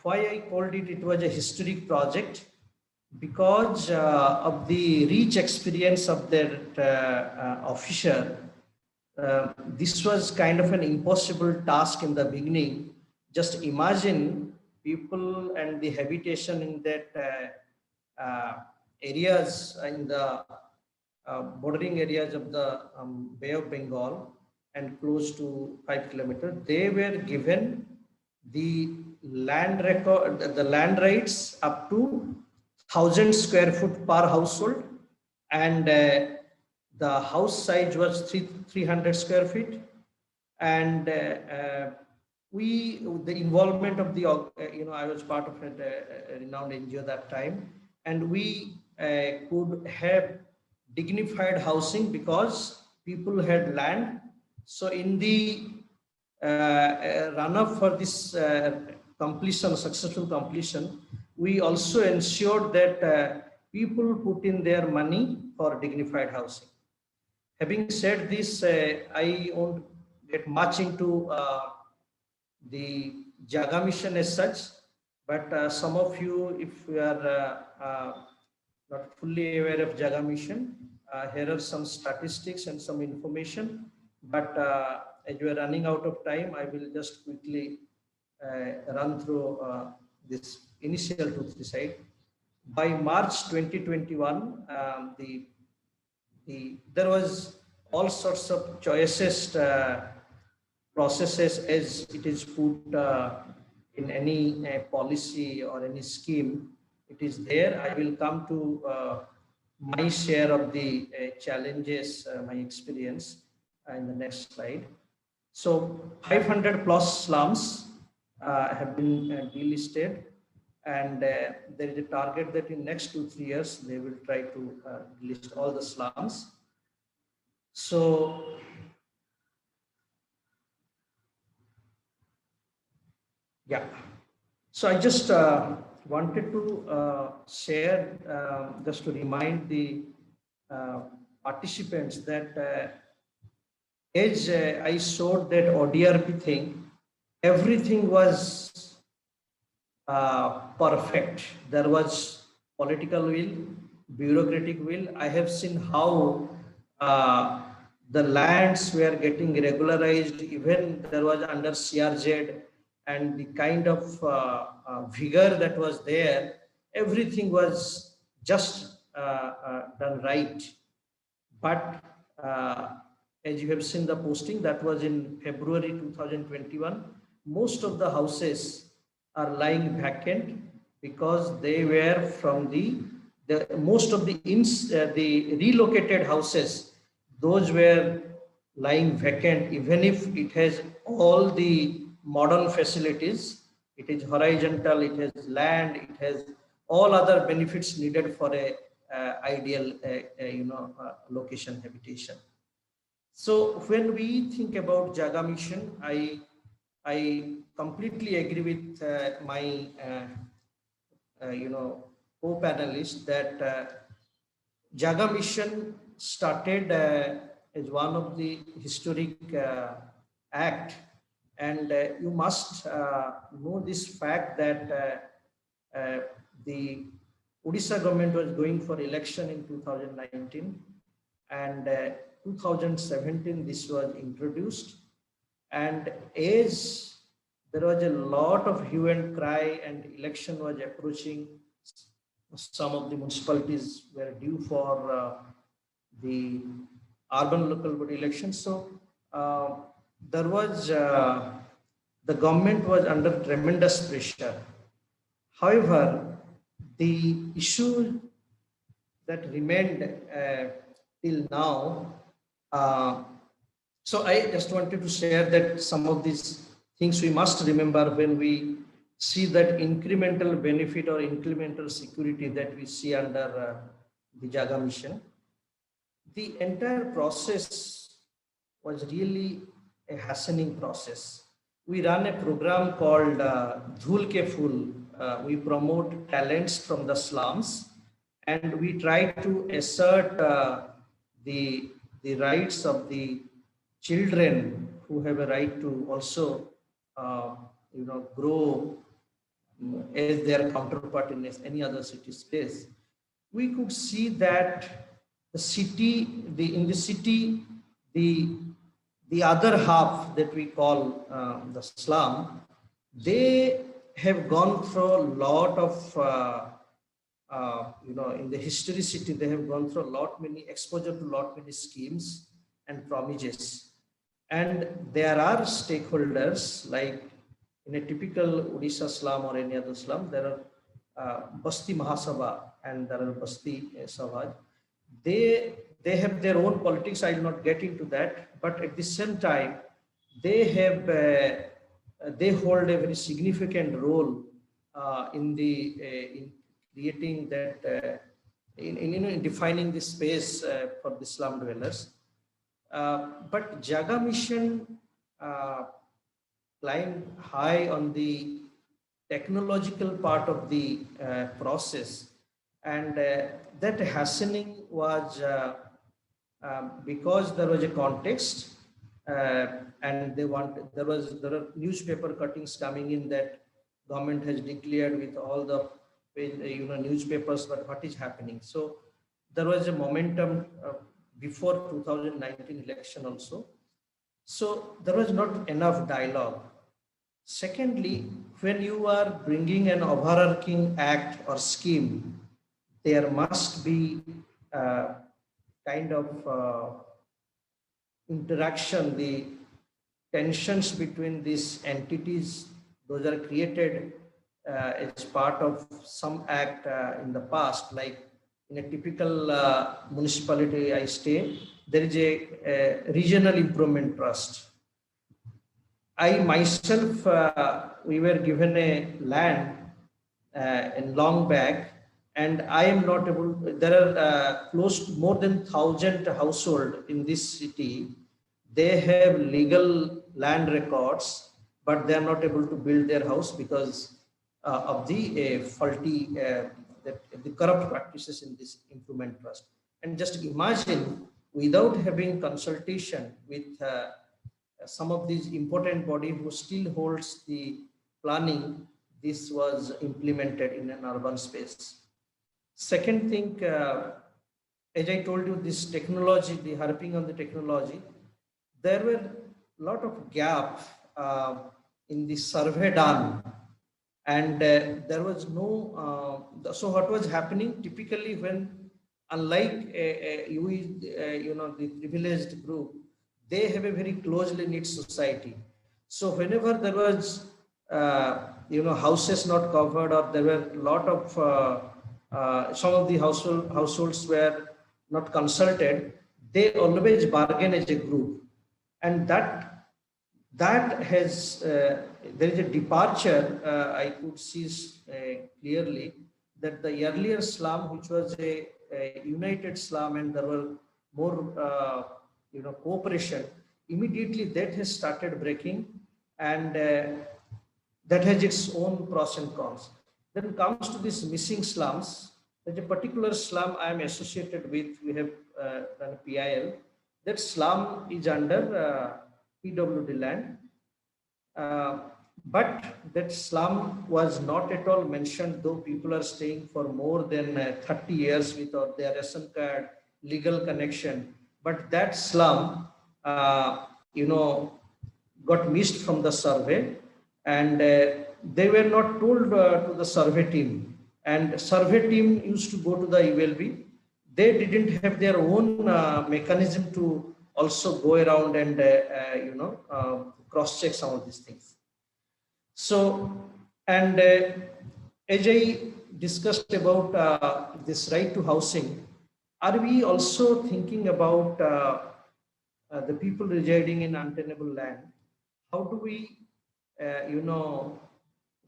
Why I called it, it was a historic project because of the rich experience of that officer. This was kind of an impossible task in the beginning. Just imagine people and the habitation in that areas in the bordering areas of the Bay of Bengal and close to 5 kilometers. They were given the land record, the land rights up to 1,000 square foot per household, and The house size was 300 square feet, and the involvement of the I was part of a renowned NGO that time, and we could have dignified housing because people had land. So in the run up for this successful completion, we also ensured that people put in their money for dignified housing. Having said this, I won't get much into the JAGA mission as such, but some of you, if you are not fully aware of JAGA mission, here are some statistics and some information, but as we are running out of time, I will just quickly run through this initial 2-3 slides. By March 2021, there was all sorts of choicest processes as it is put in any policy or any scheme. It is there. I will come to my share of the challenges, my experience in the next slide. So 500 plus slums have been delisted, and there is a target that in next 2-3 years they will try to list all the slums. So yeah, so I just wanted to share, just to remind the participants that as I showed that ODRP thing, everything was perfect. There was political will, bureaucratic will. I have seen how the lands were getting regularized, even there was under CRZ, and the kind of vigor that was there, everything was just done right. But as you have seen the posting, that was in February 2021, most of the houses are lying vacant because they were from the most of the relocated houses, those were lying vacant, even if it has all the modern facilities. It is horizontal, it has land, it has all other benefits needed for a ideal location habitation. So when we think about JAGA mission, I completely agree with my co-panelist that JAGA mission started as one of the historic act, and you must know this fact that the Odisha government was going for election in 2019, and 2017 this was introduced, and as there was a lot of hue and cry and election was approaching, some of the municipalities were due for the urban local body elections. So there was the government was under tremendous pressure. However, the issue that remained till now, so I just wanted to share that some of these things we must remember when we see that incremental benefit or incremental security that we see under the JAGA mission. The entire process was really a hastening process. We run a program called Dhul Ke Phul. We promote talents from the slums, and we try to assert the rights of the children who have a right to also grow as their counterpart in any other city space. We could see that the city, in the city, the other half that we call the slum, they have gone through a lot of in the historicity, they have gone through many exposure to many schemes and promises. And there are stakeholders, like in a typical Odisha slum or any other slum, there are Basti Mahasabha and there are Basti Savaj. they have their own politics. I will not get into that, but at the same time, they have they hold a very significant role in creating that in defining the space for the slum dwellers. But JAGA Mission climbed high on the technological part of the process, and that hastening was because there was a context, and there are newspaper cuttings coming in that government has declared with all the newspapers, but what is happening. So there was a momentum before 2019 election also. So there was not enough dialogue. Secondly, when you are bringing an overarching act or scheme, there must be kind of interaction, the tensions between these entities, those are created as part of some act in the past. Like in a typical municipality I stay, there is a regional improvement trust. I myself, we were given a land in long back, and I am not able, there are close to more than 1,000 households in this city. They have legal land records, but they are not able to build their house because of the faulty, the corrupt practices in this improvement trust. And just imagine, without having consultation with some of these important bodies who still holds the planning, this was implemented in an urban space. Second thing, as I told you, this technology, the harping on the technology, there were a lot of gap in the survey done, and there was no, so what was happening typically when, unlike the privileged group, they have a very closely knit society. So whenever there was, houses not covered, or there were a lot of, some of the households were not consulted, they always bargain as a group. And that has, there is a departure, I could see clearly, that the earlier slum, which was a united slum, and there were more, cooperation, immediately that has started breaking, and that has its own pros and cons. Then it comes to these missing slums. There's a particular slum I am associated with. We have done a PIL. That slum is under PWD land. But that slum was not at all mentioned, though people are staying for more than 30 years without their ration card, legal connection. But that slum, got missed from the survey, and they were not told to the survey team. And survey team used to go to the ULB. They didn't have their own mechanism to also go around and, cross-check some of these things. So, and as I discussed about this right to housing, are we also thinking about the people residing in untenable land? How do we,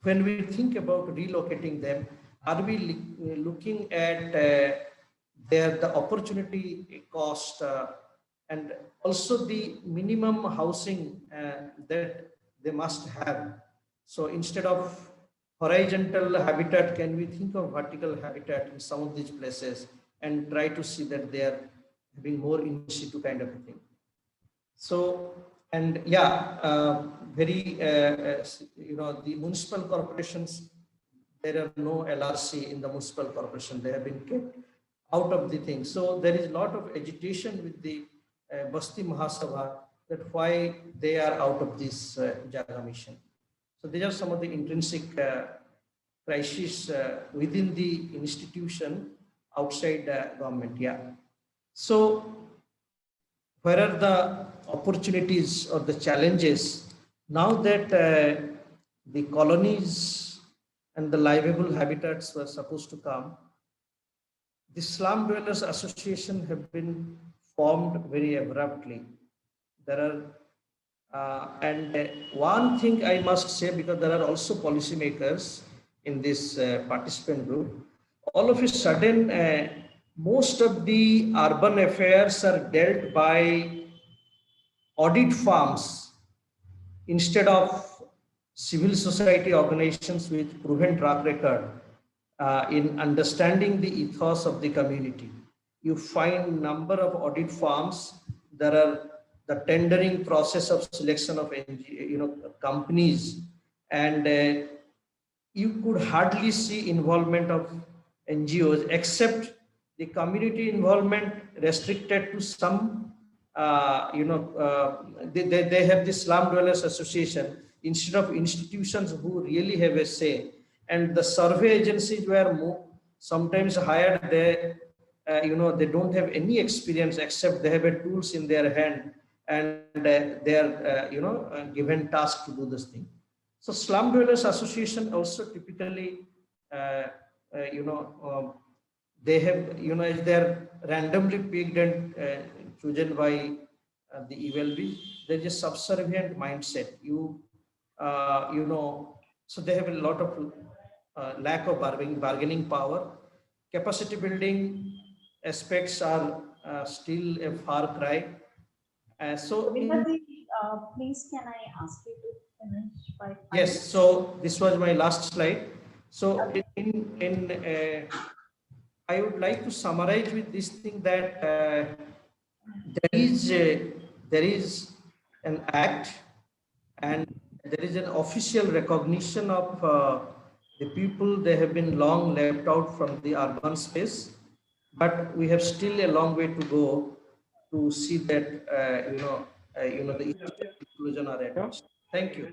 when we think about relocating them, are we looking at the opportunity cost and also the minimum housing that they must have? So instead of horizontal habitat, can we think of vertical habitat in some of these places and try to see that they are having more in situ kind of a thing? So, and yeah, the municipal corporations, there are no LRC in the municipal corporation. They have been kept out of the thing. So there is a lot of agitation with the Basti Mahasabha that why they are out of this JAGA mission. So these are some of the intrinsic crises within the institution, outside government. Yeah. So where are the opportunities or the challenges now that the colonies and the livable habitats were supposed to come? the Slum Dwellers Association have been formed very abruptly. There are, one thing I must say, because there are also policymakers in this participant group, all of a sudden, most of the urban affairs are dealt by audit firms instead of civil society organizations with proven track record in understanding the ethos of the community. You find number of audit firms. There are the tendering process of selection of companies, and you could hardly see involvement of NGOs, except the community involvement restricted to some. They have the Slum Dwellers Association instead of institutions who really have a say, and the survey agencies were sometimes hired. They don't have any experience except they have a tools in their hand, and they are given task to do this thing. So Slum Dwellers Association also typically they have they're randomly picked and chosen by the ELB. There is a subservient mindset. So they have a lot of lack of bargaining power. Capacity building aspects are still a far cry. Please, can I ask you to finish by? Yes. So this was my last slide. So I would like to summarize with this thing that there is an act, and there is an official recognition of the people. They have been long left out from the urban space, but we have still a long way to go to see that the inclusion are addressed. Thank you.